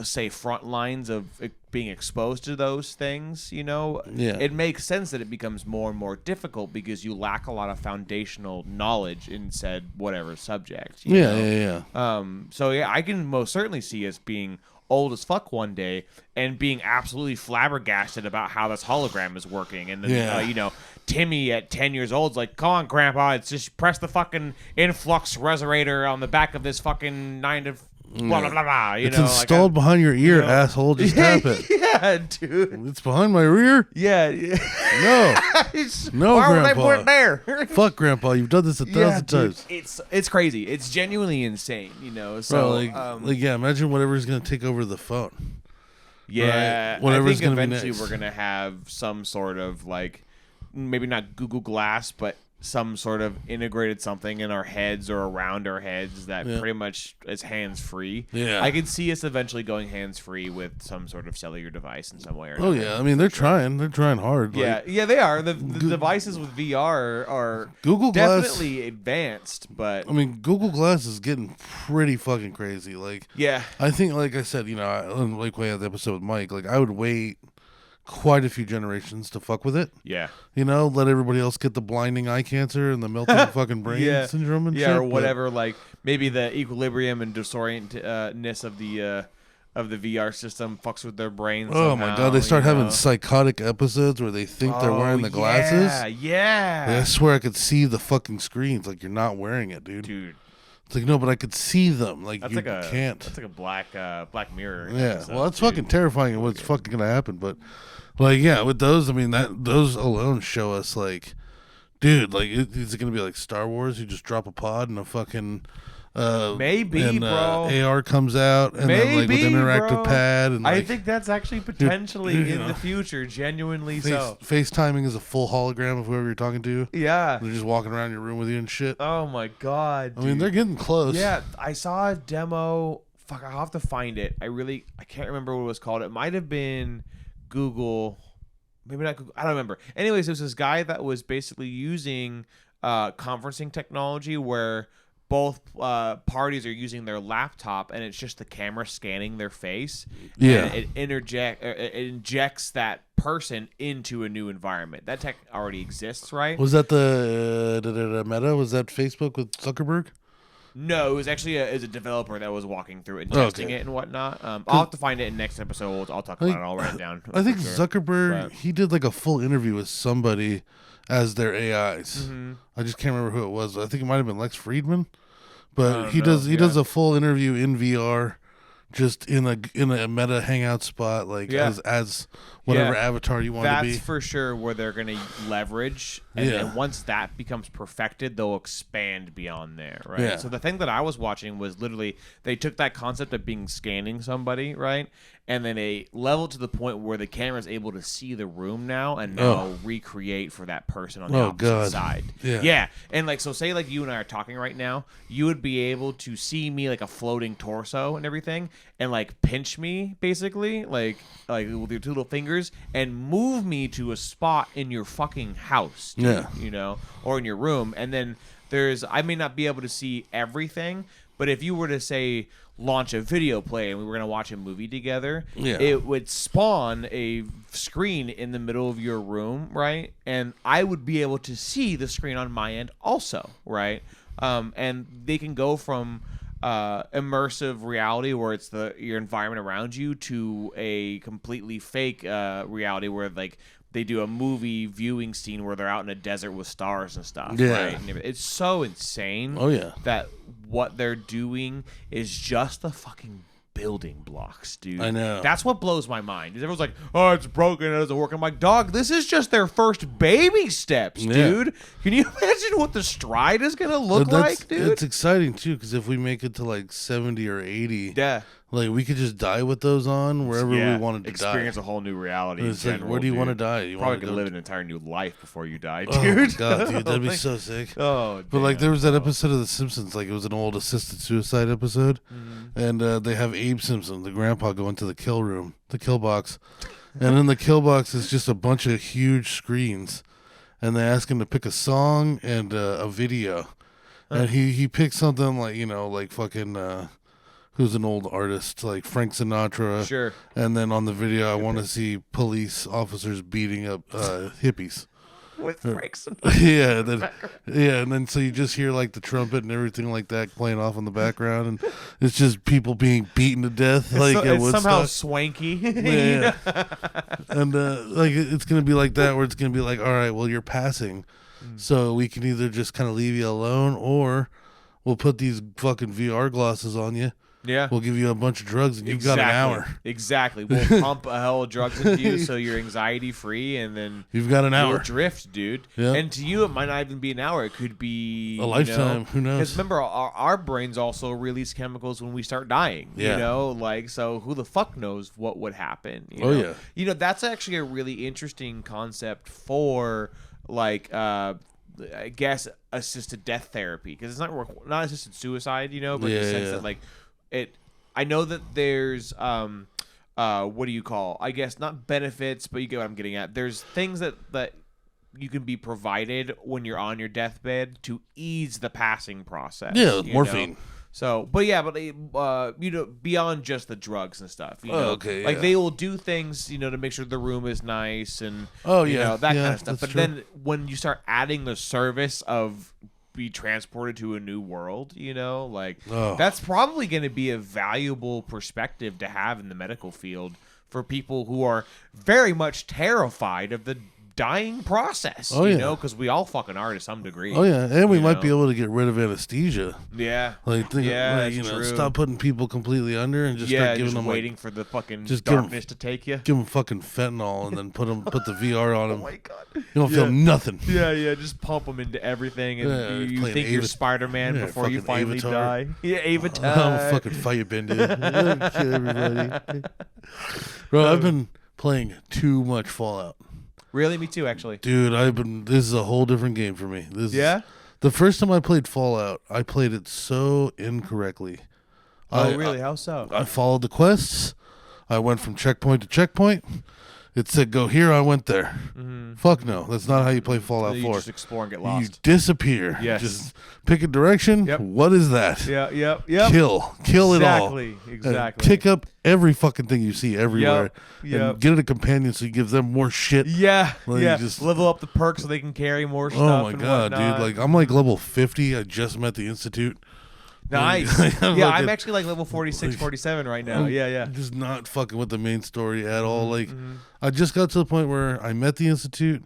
say, front lines of being exposed to those things, you know, it makes sense that it becomes more and more difficult because you lack a lot of foundational knowledge in said whatever subject. You know? So yeah, I can most certainly see us being old as fuck one day and being absolutely flabbergasted about how this hologram is working, and then you know, Timmy at 10 years old is like, "Come on, Grandpa, it's just press the fucking influx resonator on the back of this fucking 9 to blah blah blah blah." You It's know, installed behind your ear, asshole. Just tap it. Yeah, dude. It's behind my rear. Yeah. No, no, Why would they Grandpa. put it there? Fuck, Grandpa. You've done this a thousand dude, times. it's crazy. It's genuinely insane. You know. So Bro, yeah. Imagine whatever's gonna take over the phone. yeah, right? Whatever's I think gonna be eventually next. we're gonna have some sort of like, maybe not Google Glass, but some sort of integrated something in our heads or around our heads that pretty much is hands free. Yeah. I could see us eventually going hands free with some sort of cellular device in some way or Oh another. yeah. I mean, they're trying. They're trying hard. Yeah, yeah, they are. The devices with VR are Google Glass- definitely advanced, but I mean, Google Glass is getting pretty fucking crazy. Like, yeah, I think, like I said, you know, like we had the episode with Mike. Like, I would wait quite a few generations to fuck with it. yeah, You know, let everybody else get the blinding eye cancer and the melting fucking brain syndrome and shit. or but- whatever. Like maybe the equilibrium and disorientness of the of the VR system fucks with their brains. Oh my god, they start having psychotic episodes where they think they're wearing the glasses. Yeah. I swear I could see the fucking screens. Like, you're not wearing it, dude. It's like, no, but I could see them. Like, that's you like a, can't. That's like a Black Mirror. Yeah, episode, well, that's dude. fucking terrifying and what's fucking gonna happen. But, like, yeah, with those, I mean, those alone show us, like, dude, like, is it gonna be like Star Wars? You just drop a pod and a fucking... maybe, and, bro. AR comes out and then like with interactive bro. pad and like, I think that's actually potentially in the future, genuinely so. FaceTiming is a full hologram of whoever you're talking to. Yeah. They're just walking around your room with you and shit. Oh my god. I mean, they're getting close. Yeah, I saw a demo. Fuck, I'll have to find it. I can't remember what it was called. It might have been Google. Maybe not Google. I don't remember. Anyways, there was this guy that was basically using conferencing technology where both parties are using their laptop and it's just the camera scanning their face. Yeah. And it injects that person into a new environment. That tech already exists, right? Was that the Meta? Was that Facebook with Zuckerberg? No, it was actually a developer that was walking through it and testing it and whatnot. I'll have to find it in next episode. I'll talk about it. I'll write it down. I think Zuckerberg, he did like a full interview with somebody as their AIs. Mm-hmm. I just can't remember who it was. I think it might have been Lex Friedman. But he does a full interview in VR, just in a Meta hangout spot, like as whatever avatar you want to be. That's for sure where they're going to leverage, and then once that becomes perfected, they'll expand beyond there, right? Yeah. So the thing that I was watching was literally they took that concept of scanning somebody, right? And then a level to the point where the camera is able to see the room now and now recreate for that person on the opposite side. Yeah. And like, so say like you and I are talking right now, you would be able to see me like a floating torso and everything and like pinch me basically, like with your two little fingers and move me to a spot in your fucking house, dude, you know, or in your room. And then I may not be able to see everything, but if you were to say launch a video play and we were going to watch a movie together, it would spawn a screen in the middle of your room, right? And I would be able to see the screen on my end also, right? And they can go from immersive reality where it's your environment around you to a completely fake reality where like they do a movie viewing scene where they're out in a desert with stars and stuff. Right? And it's so insane that what they're doing is just the fucking building blocks, dude. I know. That's what blows my mind. Everyone's like, oh, it's broken, it doesn't work. I'm like, dog, this is just their first baby steps, dude. Can you imagine what the stride is going to look like, dude? It's exciting, too, because if we make it to like 70 or 80, like we could just die with those on wherever we wanted to experience a whole new reality. It's like, where do you want to die? You probably could live an entire new life before you die, dude. Oh, my God, dude, that'd be so sick. Oh, but like there was that episode of The Simpsons, like it was an old assisted suicide episode, and they have Abe Simpson, the grandpa, go into the kill room, the kill box, and in the kill box is just a bunch of huge screens, and they ask him to pick a song and a video, and he picked something like, you know, like fucking who's an old artist like Frank Sinatra, sure, and then on the video I want to see police officers beating up hippies. With Frank Sinatra. And then so you just hear like the trumpet and everything like that playing off in the background, and it's just people being beaten to death. It's somehow swanky. And like it's gonna be like that, where it's gonna be like, all right, well you're passing, so we can either just kind of leave you alone, or we'll put these fucking VR glasses on you. Yeah. We'll give you a bunch of drugs and you've got an hour. Exactly. We'll pump a hell of drugs into you so you're anxiety free, and then you've got an hour. Drift, dude. Yeah. And to you, it might not even be an hour. It could be a lifetime. Who knows? Because remember, our brains also release chemicals when we start dying. Yeah. You know, like, so who the fuck knows what would happen? You know? You know, that's actually a really interesting concept for, like, I guess, assisted death therapy. Because it's not assisted suicide, you know, but in the sense that, like, I know that there's what do you call? I guess not benefits, but you get what I'm getting at. There's things that you can be provided when you're on your deathbed to ease the passing process. Yeah, morphine. Know? So, but you know, beyond just the drugs and stuff. You know? Like they will do things, you know, to make sure the room is nice and you know, that kind of stuff. But then when you start adding the service of be transported to a new world, you know? Like, Oh. that's probably going to be a valuable perspective to have in the medical field for people who are very much terrified of the dying process, Oh, you yeah. know? Because we all fucking are to some degree. Oh yeah, and we you might know? be able to get rid of anesthesia. Yeah. Like, Yeah, like, that's true. stop putting people completely under and just yeah, start giving just them waiting like, for the fucking just give 'em- darkness to take you. give them fucking fentanyl and then put the VR on them. Oh my god. You don't feel nothing. Yeah, just pump them into everything, and Yeah, you playing think you're Ava- Spider-Man yeah, before you fucking finally Avatar. die. Yeah, Avatar. I'm gonna fucking firebend it. Kill everybody. Bro, I've been playing too much Fallout. Really, me too, actually. Dude, this is a whole different game for me. Yeah? The first time I played Fallout, I played it so incorrectly. Oh, really? How so? I followed the quests. I went from checkpoint to checkpoint. It said go here, I went there. Fuck no. That's not how you play Fallout you 4. just explore and get You lost. disappear. Yes. Just pick a direction. Yep. What is that? Yep. Kill it all. Exactly. And pick up every fucking thing you see everywhere. Yep. And get it a companion so you give them more shit. Yeah, Like, yeah. just- Level up the perks so they can carry more stuff. Oh my and god, whatnot. dude! Like I'm like level 50. I just met the Institute. Nice. Like, I'm yeah, like I'm a- actually like level 46, 47 right now. Yeah. I'm just not fucking with the main story at Mm-hmm, all. Like I just got to the point where I met the Institute,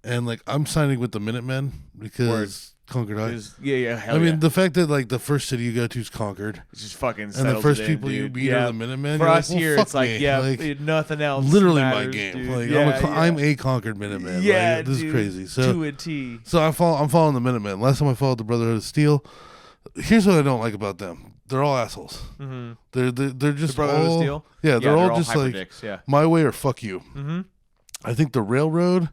and like I'm signing with the Minutemen because Concord High. Yeah. Hell I mean, yeah. the fact that like the first city you go to is Concord, It's just fucking and the settles first it in, people you dude. meet yeah. are the Minutemen. For You're us like, well, here, fuck it's like, me. yeah, like, nothing else. literally matters, my game. dude. Like yeah, I'm a Concord Minuteman. Yeah, like, this dude. is crazy. So To a T. So I'm following the Minutemen. Last time I followed the Brotherhood of Steel. Here's what I don't like about them. They're all assholes. Mm-hmm. They're just Brotherhood of all, Steel? Yeah, they're all just hyper like dicks, yeah. my way or fuck you. Mm-hmm. I think the railroad.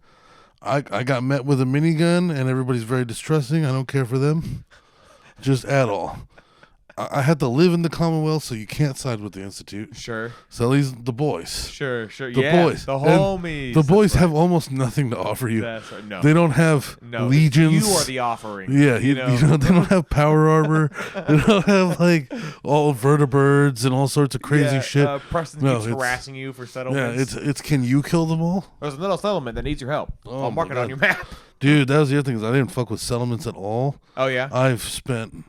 I got met with a minigun and everybody's very distrusting. I don't care for them, just at all. I had to live in the Commonwealth, so you can't side with the Institute. Sure. So these the boys. Sure. The yeah, boys. The And homies. The boys That's have right. almost nothing to offer you. That's right. No. They don't have no. legions. You are the offering. Yeah, You know? they don't have power armor. They don't have like all vertibirds and all sorts of crazy Yeah, shit. Preston No, keeps it's- harassing you for Yeah, settlements. it's can you kill them all, There's another settlement that needs your help. Oh I'll mark my it on God. your map. dude? That was the other thing is I didn't fuck with settlements at all. Oh yeah. I've spent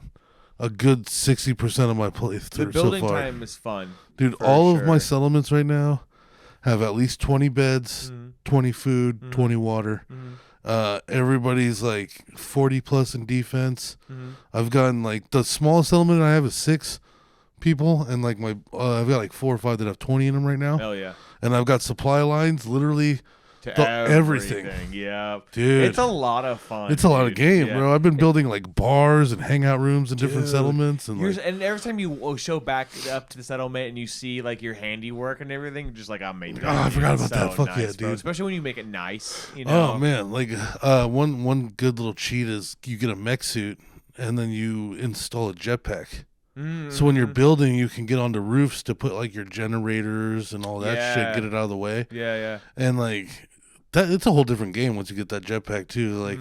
a good 60% of my The playthrough building so far. time is fun. Dude, for all of my sure. settlements right now have at least 20 beds, Mm-hmm. 20 food, 20 water. Everybody's like 40 plus in defense. Mm-hmm. I've gotten like the smallest settlement I have is 6 people, and like my I've got like 4 or 5 that have 20 in them right now. Hell yeah. And I've got supply lines literally. To everything. Yeah. Dude. It's a lot of fun. It's a lot of dude. game, Yeah. bro. I've been building like bars and hangout rooms in different Dude. settlements, and like, And every time you show back up to the settlement and you see like your handiwork and everything, you're just like, I'm made. Oh, I forgot about that. Fuck nice, yeah, bro. dude. Especially when you make it nice. You know. oh man, like one good little cheat is you get a mech suit and then you install a jetpack. So when you're building, you can get onto roofs to put like your generators and all that shit, Yeah. get it out of the way, Yeah. and like that. It's a whole different game once you get that jetpack too. Like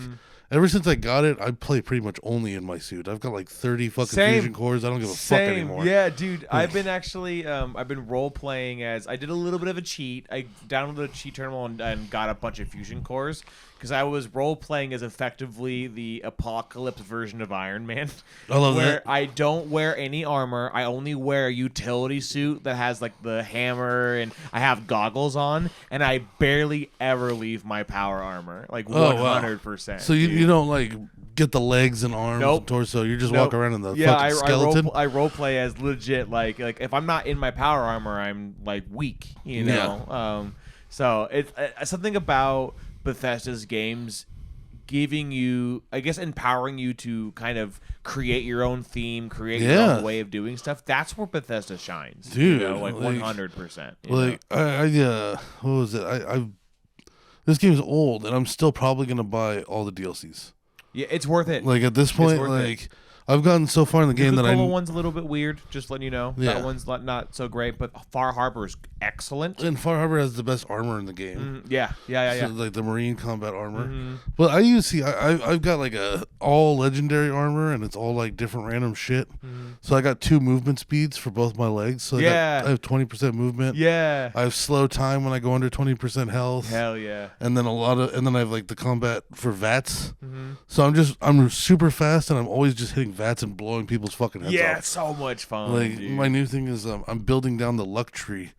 ever since I got it, I play pretty much only in my suit. I've got like 30 fucking Same. fusion cores. I don't give a fuck anymore. Yeah, dude. I've been actually, I've been role playing as. I did a little bit of a cheat. I downloaded a cheat terminal and got a bunch of fusion cores because I was role playing as effectively the apocalypse version of Iron Man. I love where that. I don't wear any armor. I only wear a utility suit that has like the hammer, and I have goggles on, and I barely ever leave my power armor. Like Oh, wow. 100%. So you don't like get the legs and arms Nope. and torso. You just Nope. walk around in the yeah, fucking skeleton. I role play as legit like if I'm not in my power armor, I'm like weak, you know. So it's something about Bethesda's games giving you, I guess, empowering you to kind of create your own theme, create your Yeah. own way of doing stuff. That's where Bethesda shines, Dude, You know, like like- 100%. Like I what was it? I this game's old and I'm still probably gonna buy all the DLCs. yeah, it's worth it. Like at this point, worth it. like I've gotten so far in the game that Nuka-Cola one's a little bit weird. Just letting you know, Yeah. that one's not so great. But Far Harbor is excellent. and Far Harbor has the best armor in the game. Yeah. So, like the Marine combat armor. But I've got like a all legendary armor, and it's all like different random shit. So I got 2 movement speeds for both my legs. So I have 20% movement. Yeah. I have slow time when I go under 20% health. Hell yeah. And then I have like the combat for VATS. So I'm super fast, and I'm always just hitting VATS and blowing people's fucking heads Yeah, off. it's so much fun. Like dude. my new thing is I'm building down the luck tree,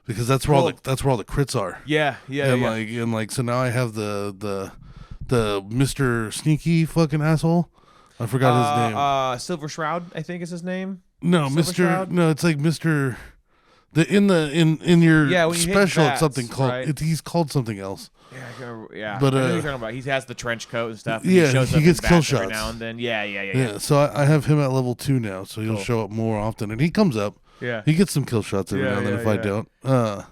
because that's where all the crits are. Yeah. And so now I have the Mr. Sneaky fucking asshole. I forgot his name. Silver Shroud, I think is his name. No, Silver Shroud? No, it's like Mr. In your Yeah, when you hit special, it's VATS, something called. right? He's called something else. Yeah. But, I know what you're talking about. He has the trench coat and stuff. And yeah, shows he up gets in kill VATS every shots. now and then. Yeah. Yeah, so I have him at level 2 now, so he'll show up more often, and he comes up. Yeah. He gets some kill shots every Yeah, now and then yeah, if I yeah. don't.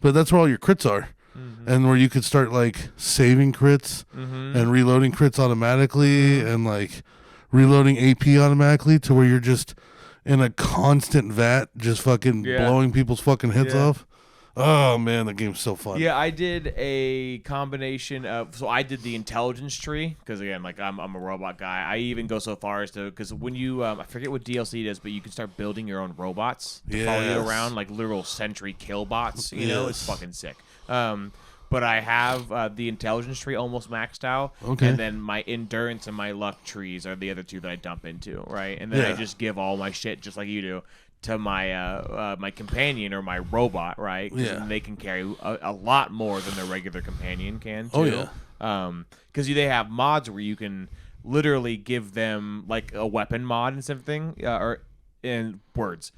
But that's where all your crits are. And where you could start like saving crits and reloading crits automatically and like reloading AP automatically to where you're just in a constant vat just fucking blowing people's fucking heads off. Oh man, the game's so fun. Yeah, I did a combination of. So I did the intelligence tree because again, like I'm a robot guy. I even go so far as to because when you I forget what DLC it is, but you can start building your own robots to follow you Yes. around, like literal sentry kill bots. You know, it's Yes. fucking sick. But I have the intelligence tree almost maxed out, Okay. and then my endurance and my luck trees are the other 2 that I dump into, right? And then I Yeah. just give all my shit just like you do to my my companion or my robot, right? 'Cause Yeah. then they can carry a lot more than their regular companion can. Too. Oh, yeah. Because they have mods where you can literally give them like a weapon mod and something, or in words.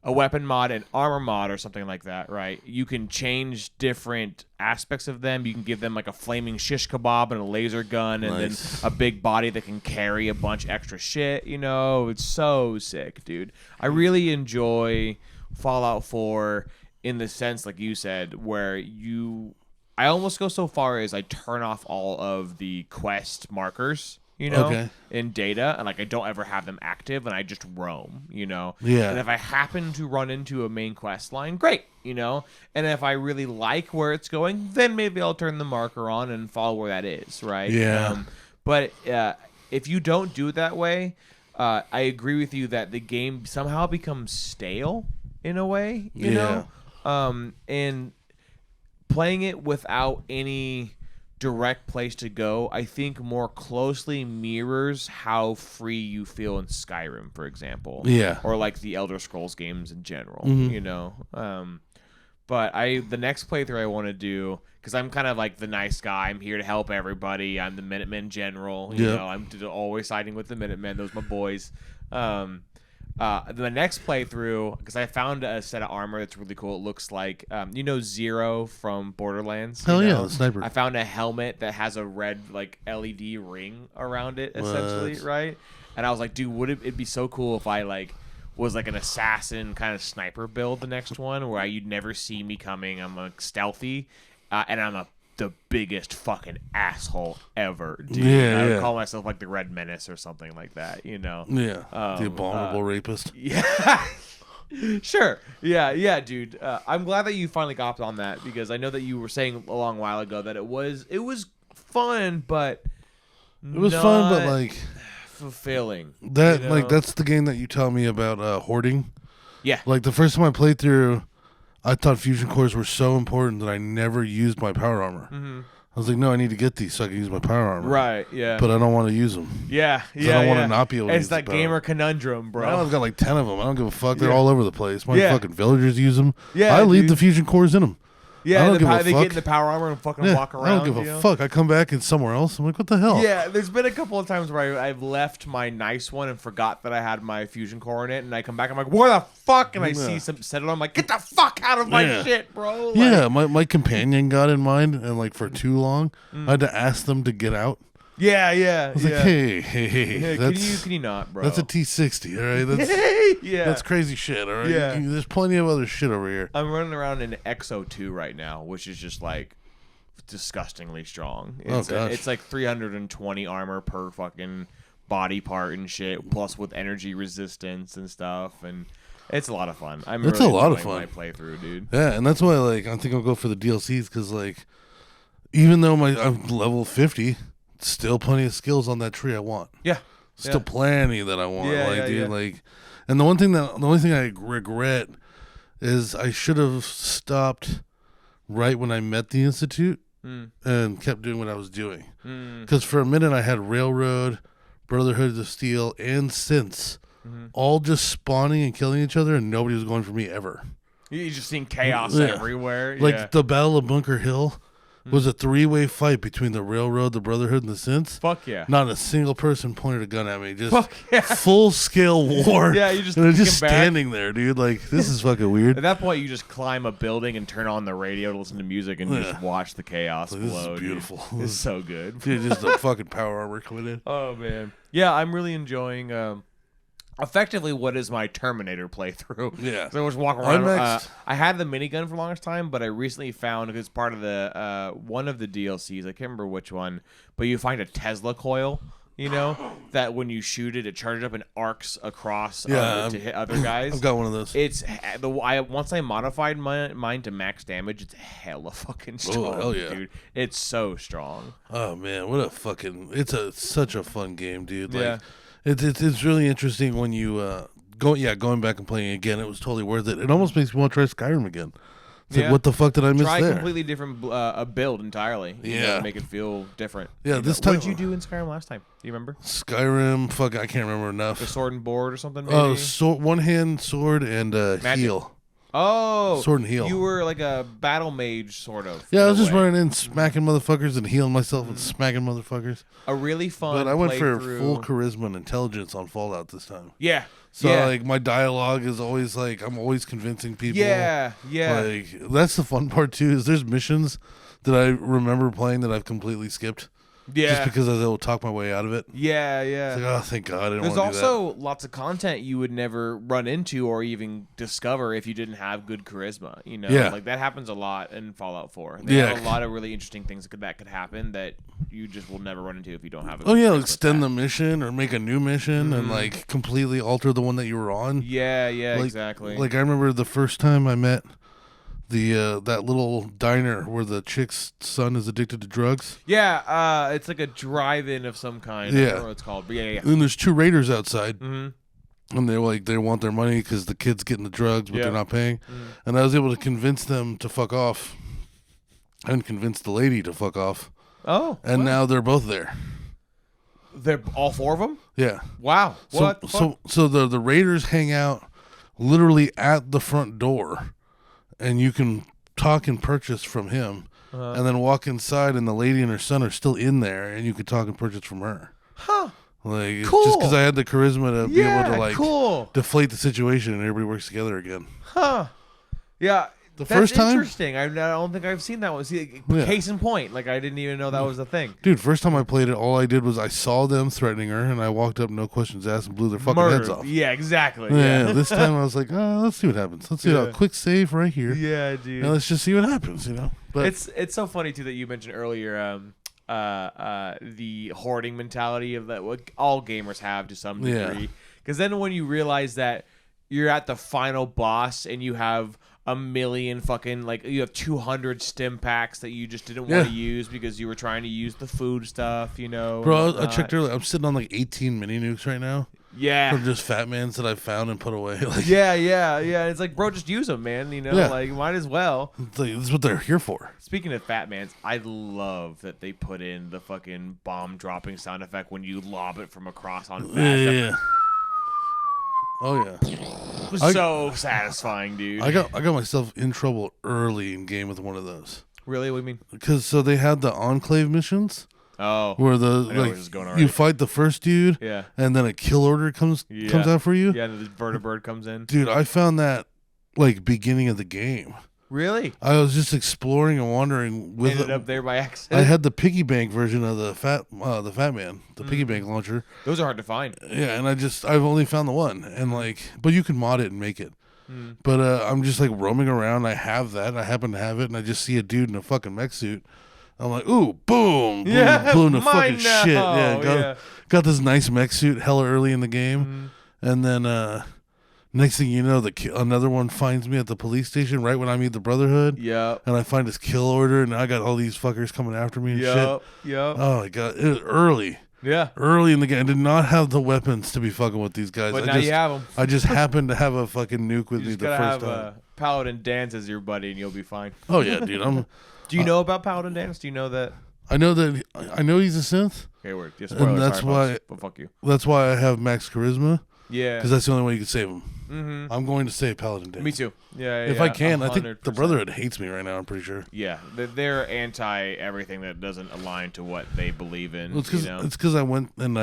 A weapon mod, an armor mod, or something like that, right? You can change different aspects of them. You can give them like a flaming shish kebab and a laser gun, and Nice. then a big body that can carry a bunch extra shit. You know, it's so sick, dude. I really enjoy Fallout 4 in the sense, like you said, where I almost go so far as I turn off all of the quest markers. You know, Okay. in data, and like I don't ever have them active, and I just roam, you know. Yeah. And if I happen to run into a main quest line, great, you know. And if I really like where it's going, then maybe I'll turn the marker on and follow where that is, right? Yeah. But if you don't do it that way, I agree with you that the game somehow becomes stale in a way, you know. And playing it without any direct place to go, I think more closely mirrors how free you feel in Skyrim, for example. Yeah. Or like the Elder Scrolls games in general, you know. But the next playthrough I want to do, because I'm kind of like the nice guy. I'm here to help everybody. I'm the Minutemen General. You know, I'm always siding with the Minutemen. Those are my boys. The next playthrough, because I found a set of armor that's really cool. It looks like, you know, Zero from Borderlands. Hell you yeah, know? the sniper. I found a helmet that has a red like LED ring around it, essentially, What? right? And I was like, dude, it'd be so cool if I like was like an assassin kind of sniper build. The next one where you'd never see me coming. I'm like stealthy, and I'm the biggest fucking asshole ever, dude. Yeah, I would yeah. call myself like the Red Menace or something like that, you know. Yeah. The abominable rapist. Yeah. Sure. Yeah, dude. I'm glad that you finally got on that because I know that you were saying a long while ago that it was fun, but It was fun, but like fulfilling. that, you know? like that's the game that you tell me about hoarding. Yeah. Like the first time I played through, I thought fusion cores were so important that I never used my power armor. Mm-hmm. I was like, no, I need to get these so I can use my power armor. Right. Yeah. But I don't want to use them. yeah. I don't want to not be able to It's use that the power. gamer conundrum, bro. I've got like 10 of them. I don't give a fuck. They're Yeah. all over the place. My Yeah. fucking villagers use them. Yeah, I leave dude. the fusion cores in them. Yeah, I don't give a they get fuck. in the power armor and fucking Yeah, walk around. I don't give you a know? fuck. I come back and somewhere else. I'm like, what the hell? Yeah, there's been a couple of times where I've left my nice one and forgot that I had my fusion core in it, and I come back, I'm like, where the fuck? And I see some set it on, I'm like, get the fuck out of my Yeah. shit, bro. Like, Yeah, my companion got in mine, and like for too long, I had to ask them to get out. yeah. I was like, hey, Yeah, that's can you not, bro? that's a T60, all right? That's yeah. that's crazy shit, all right? Yeah. There's plenty of other shit over here. I'm running around in XO2 right now, which is just like disgustingly strong. Oh, It's, gosh. it's like 320 armor per fucking body part and shit, plus with energy resistance and stuff, and it's a lot of fun. I'm It's really a lot of enjoying fun. my playthrough, dude. Yeah, and that's why like I think I'll go for the DLCs because like even though I'm level 50, still plenty of skills on that tree I want. Yeah. Still plenty that I want. Yeah, like yeah, dude, yeah. like, and the only thing I regret is I should have stopped right when I met the Institute and kept doing what I was doing. Because for a minute I had Railroad, Brotherhood of Steel, and Synths all just spawning and killing each other, and nobody was going for me ever. You're just seeing chaos Yeah. everywhere. Like yeah. the Battle of Bunker Hill was a 3-way fight between the Railroad, the Brotherhood, and the Synths. Fuck yeah. Not a single person pointed a gun at me. Just Fuck yeah. full scale war. Yeah, you just and I'm just kicking back. standing there, dude. Like this is fucking weird. At that point, you just climb a building and turn on the radio to listen to music and Yeah. just watch the chaos Like, this is flow. dude. beautiful. It's so good. Dude, just the fucking power armor coming in. Oh man, yeah, I'm really enjoying effectively what is my Terminator playthrough. Yeah. So I was walking I'm around. next. I had the minigun for the longest time, but I recently found it's part of the one of the DLCs. I can't remember which one, but you find a Tesla coil. You know that when you shoot it, it charges up and arcs across Yeah, to hit other guys. I've got one of those. It's once I modified mine to max damage, it's hella fucking strong, hell yeah. dude. It's so strong. Oh man, what a fucking! It's such a fun game, dude. Like, Yeah. it's really interesting when you going back and playing it again. It was totally worth it. It almost makes me want to try Skyrim again. It's Yeah. like, what the fuck did I miss Try a there? completely different a build entirely. You know, Yeah. to make it feel different. Yeah, You this know, what time- did you do in Skyrim last time? Do you remember? Skyrim, fuck, I can't remember The enough. sword and board or something? Maybe? Oh, one hand sword and Magic. heal. Oh, sword and heal. You were like a battle mage, sort of. Yeah, I in was a just way. running in, smacking motherfuckers, and healing myself and smacking motherfuckers. A really fun. But I went for playthrough. full charisma and intelligence on Fallout this time. Yeah. So yeah. like my dialogue is always like I'm always convincing people. Yeah. Yeah. Like that's the fun part too. Is there's missions that I remember playing that I've completely skipped yeah. just because I was able to talk my way out of it. Yeah. Yeah. It's like, oh, thank God I didn't There's want to do that. also lots of content you would never run into or even discover if you didn't have good charisma. You know, Yeah. like that happens a lot in Fallout 4. They Yeah. have a lot of really interesting things that could happen that you just will never run into if you don't have. Oh yeah, extend the mission or make a new mission and like completely alter the one that you were on. Yeah, yeah, Like- exactly. Like I remember the first time I met the that little diner where the chick's son is addicted to drugs. yeah, it's like a drive-in of some kind. I Yeah. don't know what it's called. But yeah. And there's 2 raiders outside. Mm-hmm. And they're like, they want their money because the kid's getting the drugs, but Yeah. they're not paying. And I was able to convince them to fuck off and convince the lady to fuck off. Oh, And now they're both there. they're all 4 of them. Yeah. Wow. So, What? the fuck? so the raiders hang out literally at the front door, and you can talk and purchase from him, and then walk inside, and the lady and her son are still in there, and you could talk and purchase from her. Huh. Like it's Cool. just because I had the charisma to be able to like cool. deflate the situation, and everybody works together again. Huh. Yeah. The That's first time? interesting. I don't think I've seen that one. See, Yeah. case in point, like I didn't even know that was a thing. Dude, first time I played it, all I did was I saw them threatening her, and I walked up, no questions asked, and blew their fucking heads off. Yeah, exactly. Yeah, Yeah, this time I was like, oh, let's see what happens. Let's see Yeah. a quick save right here. yeah, dude. And let's just see what happens, you know? But It's so funny too that you mentioned earlier the hoarding mentality of that what all gamers have to some Yeah. degree. Because then when you realize that you're at the final boss and you have a million fucking like you have 200 stim packs that you just didn't want Yeah. to use because you were trying to use the food stuff, you know. bro, and I whatnot. checked earlier. I'm sitting on like 18 mini nukes right now Yeah. from just Fat Mans that I found and put away. Like, Yeah, yeah, yeah. It's like, bro, just use them, man. You know, Yeah. like might as well. it's like, this is what they're here for. Speaking of Fat Mans, I love that they put in the fucking bomb dropping sound effect when you lob it from across on Fat. Yeah. Oh yeah. It was I- so satisfying, dude. I got myself in trouble early in game with one of those Really? What do you mean? because so they had the enclave missions Oh, where the I know where like this is going you already. fight the first dude yeah. and then a kill order comes Yeah. out for you. Yeah, and the vertibird comes in. Dude, I found that like beginning of the game. Really? I was just exploring and wandering with Ended it. up there by I accident. had the piggy bank version of the Fat Man, the piggy bank launcher. Those are hard to find. Yeah, and I've only found the one, and like, but you can mod it and make it. But I'm just like roaming around. I have that. I happen to have it, and I just see a dude in a fucking mech suit, I'm like, ooh, boom, boom, Yeah, boom, the mine fucking now. shit. Yeah, Yeah. got this nice mech suit hella early in the game, and then next thing you know, another one finds me at the police station right when I meet the Brotherhood. Yep. And I find his kill order, and I got all these fuckers coming after me and shit. Yep. Yep. Oh my god, it was early Yeah. in the game. I did not have the weapons to be fucking with these guys. But I now just, you have them. I just happened to have a fucking nuke with You me just the gotta first have time. Paladin Dance as your buddy, and you'll be fine. Oh yeah, dude. Do you know about Paladin Dance? Do you know that? I know he's a synth. Okay, word. Yeah, And spoiler, that's sorry, why- folks, but fuck you. That's why I have max charisma, Yeah. because that's the only way you can save him. Mm-hmm. I'm going to save Paladin Dance. Me too. Yeah. If yeah, I can, I think the 100%. Brotherhood hates me right now. I'm pretty sure. Yeah, they're anti everything that doesn't align to what they believe in. Well, it's you know? because I went and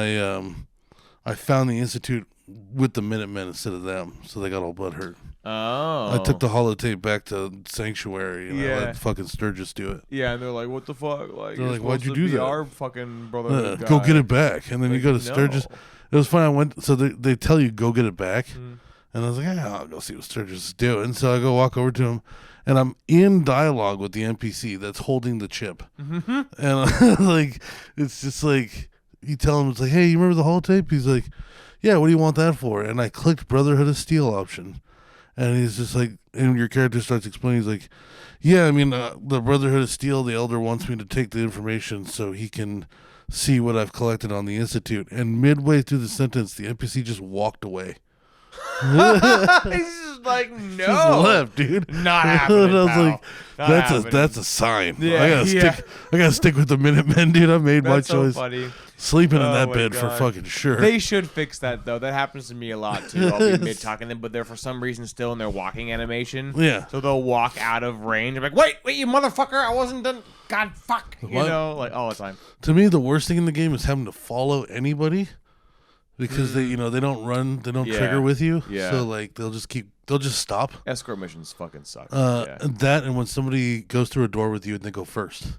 I found the Institute with the Minutemen instead of them, so they got all butthurt. Oh. I took the holotape back to Sanctuary and I Yeah. let fucking Sturgis do it. Yeah, and they're like, "What the fuck? Like, They're you're like, "Why'd supposed you to do be that?" Our fucking brother. Go get it back, and then you Like, go to Sturgis. no. It was fun. I went, so they tell you go get it back, Mm. and I was like, I'll go see what Sturgis is doing. So I go walk over to him, and I'm in dialogue with the NPC that's holding the chip, Mm-hmm. and like it's just like you tell him, it's like, hey, you remember the holotape? He's like, yeah. What do you want that for? And I clicked Brotherhood of Steel option, and he's just like, and your character starts explaining. He's like, yeah, I mean, the Brotherhood of Steel, the Elder wants me to take the information so he can see what I've collected on the Institute. And midway through the sentence, the NPC just walked away. He's just like, no, Just left, dude. not happening. And I was pal. like, Not that's happening. a sign. Yeah, I gotta stick with the Minutemen, dude. I made my That's so choice. funny. Sleeping in Oh that my bed for God. fucking sure. They should fix that though. That happens to me a lot too. I'll be mid talking them, but they're for some reason still in their walking animation. Yeah. So they'll walk out of range. I'm like, wait, you motherfucker! I wasn't done. God, fuck. You What? know, like all the time. To me, the worst thing in the game is having to follow anybody because they don't run, they don't Yeah. trigger with you. Yeah. So like they'll just stop. Escort missions fucking suck. That and when somebody goes through a door with you and they go first.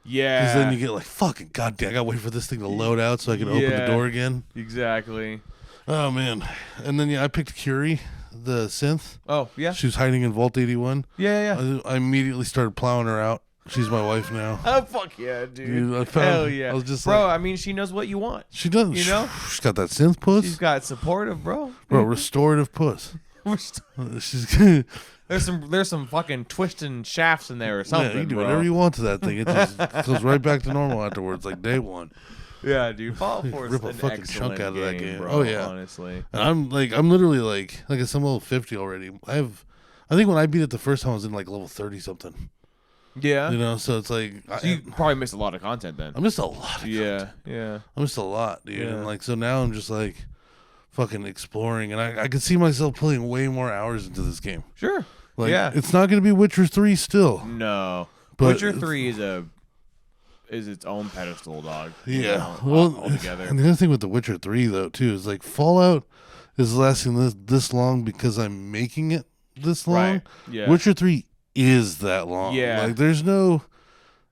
Yeah. Because then you get like, fucking goddamn, I gotta wait for this thing to load out so I can open the Yeah. door again. Exactly. Oh man. And then I picked Curie, the synth. Oh yeah. She was hiding in Vault 81. Yeah. I immediately started plowing her out. She's my wife now. Oh fuck yeah, dude. Dude, I found- Hell yeah. I was just bro. like- I mean, she knows what you want. She does. You know? She's got that synth puss. She's got supportive, bro. Bro, restorative puss. She's There's some fucking twisting shafts in there or something. yeah, you do bro. whatever you want to that thing. It just goes right back to normal afterwards, like day one. Yeah, dude. Fallout 4 is Rip a an fucking excellent chunk out of that game. bro, Oh, yeah. honestly. And I'm literally like I'm level 50 already. I think when I beat it the first time I was in like level 30 something. Yeah. You know, so it's like So you probably missed a lot of content then. I missed a lot. Yeah. I missed a lot, dude. Yeah. And like so now I'm just like fucking exploring, and I can see myself putting way more hours into this game. Sure. Like, Yeah. it's not going to be Witcher 3 still. No. But Witcher it's- 3 is its own pedestal, dog. you Yeah. know, Well, altogether. and the other thing with The Witcher 3 though too is like Fallout is lasting this long because I'm making it this long. Right. Yeah. Witcher 3 is that long. Yeah. Like there's no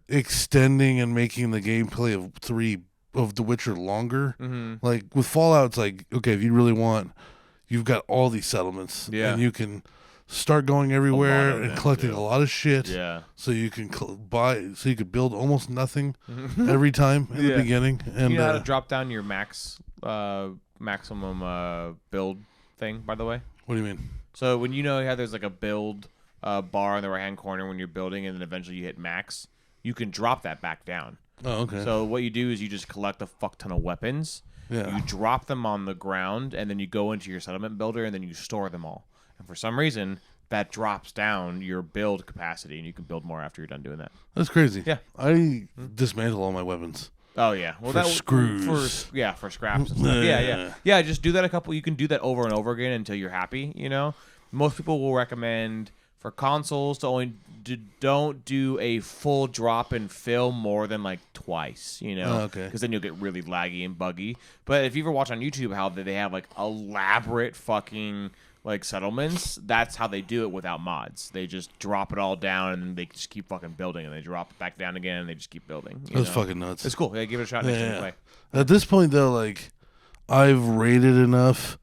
extending and making the gameplay of The Witcher longer. Mm-hmm. Like with Fallout, it's like, okay, if you really want, you've got all these settlements, Yeah. and you can start going everywhere of and them, collecting too. a lot of shit. Yeah. So you can so you could build almost nothing every time in Yeah. the beginning. And You know how to drop down your maximum build thing, by the way? what do you mean? So when you know how there's like a build bar in the right hand corner when you're building, and then eventually you hit max, you can drop that back down. Oh, okay. So what you do is you just collect a fuck ton of weapons. Yeah. You drop them on the ground, and then you go into your settlement builder, and then you store them all. And for some reason, that drops down your build capacity, and you can build more after you're done doing that. That's crazy. Yeah. I dismantle all my weapons. Oh yeah, well For screws. for scraps and stuff. Yeah. Just do that a couple. You can do that over and over again until you're happy. You know, most people will recommend for consoles to only don't do a full drop and fill more than like twice. You know, Oh, okay. because then you'll get really laggy and buggy. But if you ever watch on YouTube how they have like elaborate fucking like settlements, that's how they do it without mods. They just drop it all down and then they just keep fucking building, and they drop it back down again and they just keep building. you That's know? fucking nuts. It's cool. Yeah, give it a shot next time you Yeah. play. At this point, though, like I've raided enough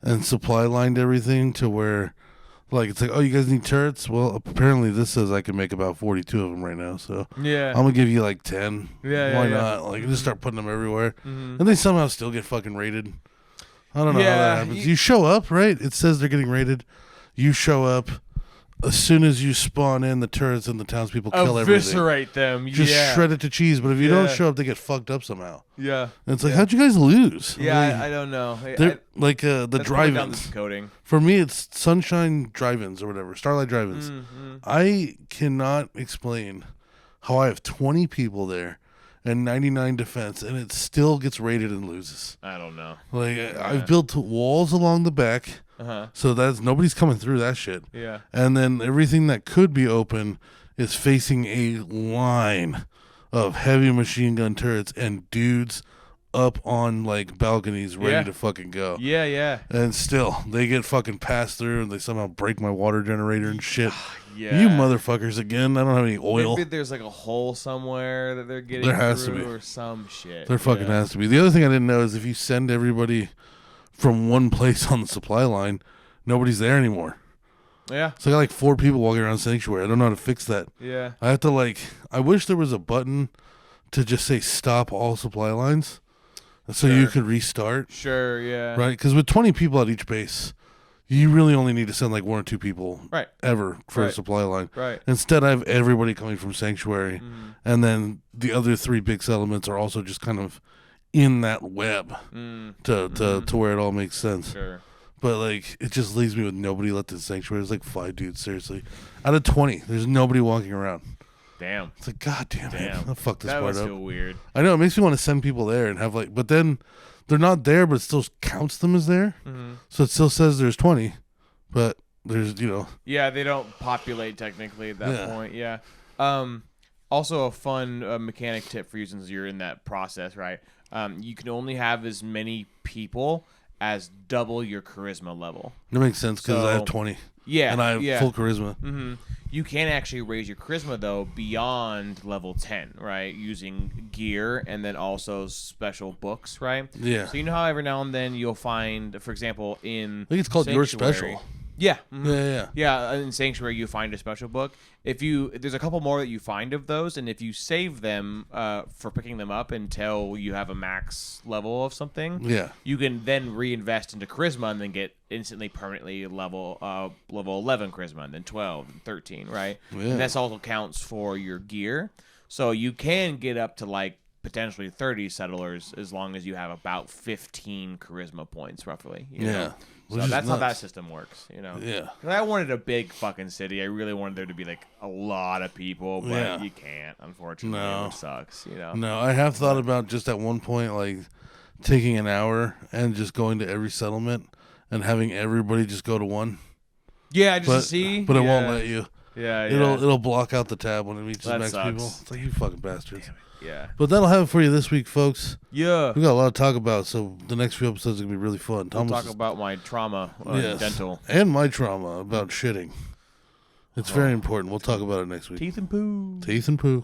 and supply lined everything to where, Like, it's like, oh, you guys need turrets? Well, apparently this says I can make about 42 of them right now, so Yeah. I'm going to give you like 10. Yeah, Why yeah. not? Like, just start putting them everywhere. And they somehow still get fucking raided. I don't know how Yeah, that happens. You show up, right? It says they're getting raided. You show up. As soon as you spawn in, the turrets and the townspeople kill everything. Eviscerate them. Just yeah. shred it to cheese. But if you don't Yeah. show up, they get fucked up somehow. Yeah. And it's like, how'd you guys lose? Yeah, Like, I don't know. they're like the that's probably down drive-ins. to coding. For me, it's Sunshine Drive-ins or whatever, Starlight Drive-ins. I cannot explain how I have 20 people there and 99 defense, and it still gets raided and loses. I don't know. Like I've built walls along the back, so that's nobody's coming through that shit. Yeah. And then everything that could be open is facing a line of heavy machine gun turrets and dudes up on like balconies ready Yeah. to fucking go. Yeah, yeah. And still, they get fucking passed through and they somehow break my water generator and shit. Yeah. You motherfuckers again. I don't have any oil. Maybe there's like a hole somewhere that they're getting There has to through be. or some shit. There fucking yeah. has to be. The other thing I didn't know is if you send everybody from one place on the supply line, nobody's there anymore. Yeah. So I got like 4 people walking around Sanctuary. I don't know how to fix that. Yeah. I have to like, I wish there was a button to just say stop all supply lines so you Sure. could restart. Sure, yeah. Right? Because with 20 people at each base, you really only need to send like 1 or 2 people Right. ever for a Right. supply line. Right. Instead, I have everybody coming from Sanctuary. And then the other 3 big settlements are also just kind of in that web to where it all makes sense. Sure. But like, it just leaves me with nobody left in Sanctuary. There's like 5 dudes, seriously. Out of 20, there's nobody walking around. Damn. It's like, God damn it. Damn. I fucked this That part must up. feel weird. I know, it makes me want to send people there and have like, but then they're not there, but it still counts them as there. So it still says there's 20, but there's, you know. Yeah, they don't populate technically at that Yeah. point. Yeah. Also, a fun mechanic tip for you since you're in that process, right? You can only have as many people as double your charisma level. That makes sense because I have So- 20. Yeah. And I have yeah. full charisma. You can actually raise your charisma though beyond level 10, right? Using gear and then also special books, right? Yeah. So you know how every now and then you'll find, for example, in I think it's called Your Sanctuary- Special. Yeah. mhm. Yeah. Yeah, in Sanctuary you find a special book. There's a couple more that you find of those, and if you save them for picking them up until you have a max level of something, Yeah. you can then reinvest into charisma and then get instantly permanently level 11 charisma, and then 12 and 13, right? Yeah. And this also counts for your gear, so you can get up to like potentially 30 settlers as long as you have about 15 charisma points roughly. You Yeah. know? Which So is that's how that nuts. system works, you know. Yeah. 'Cause I wanted a big fucking city. I really wanted there to be like a lot of people, but Yeah. you can't, unfortunately. No. Which sucks, you know. No, I have thought about just at one point, like, taking an hour and just going to every settlement and having everybody just go to one. Yeah, just But, to see. but it won't Yeah. let you. Yeah, yeah. It'll block out the tab when it reaches That max sucks. people. It's like, you fucking bastards. Yeah. But that'll have it for you this week, folks. Yeah. We got a lot to talk about, so the next few episodes are gonna be really fun. We'll Thomas talk about my trauma, yes, dental. and my trauma about shitting. It's very important. We'll talk about it next week. Teeth and poo. Teeth and poo.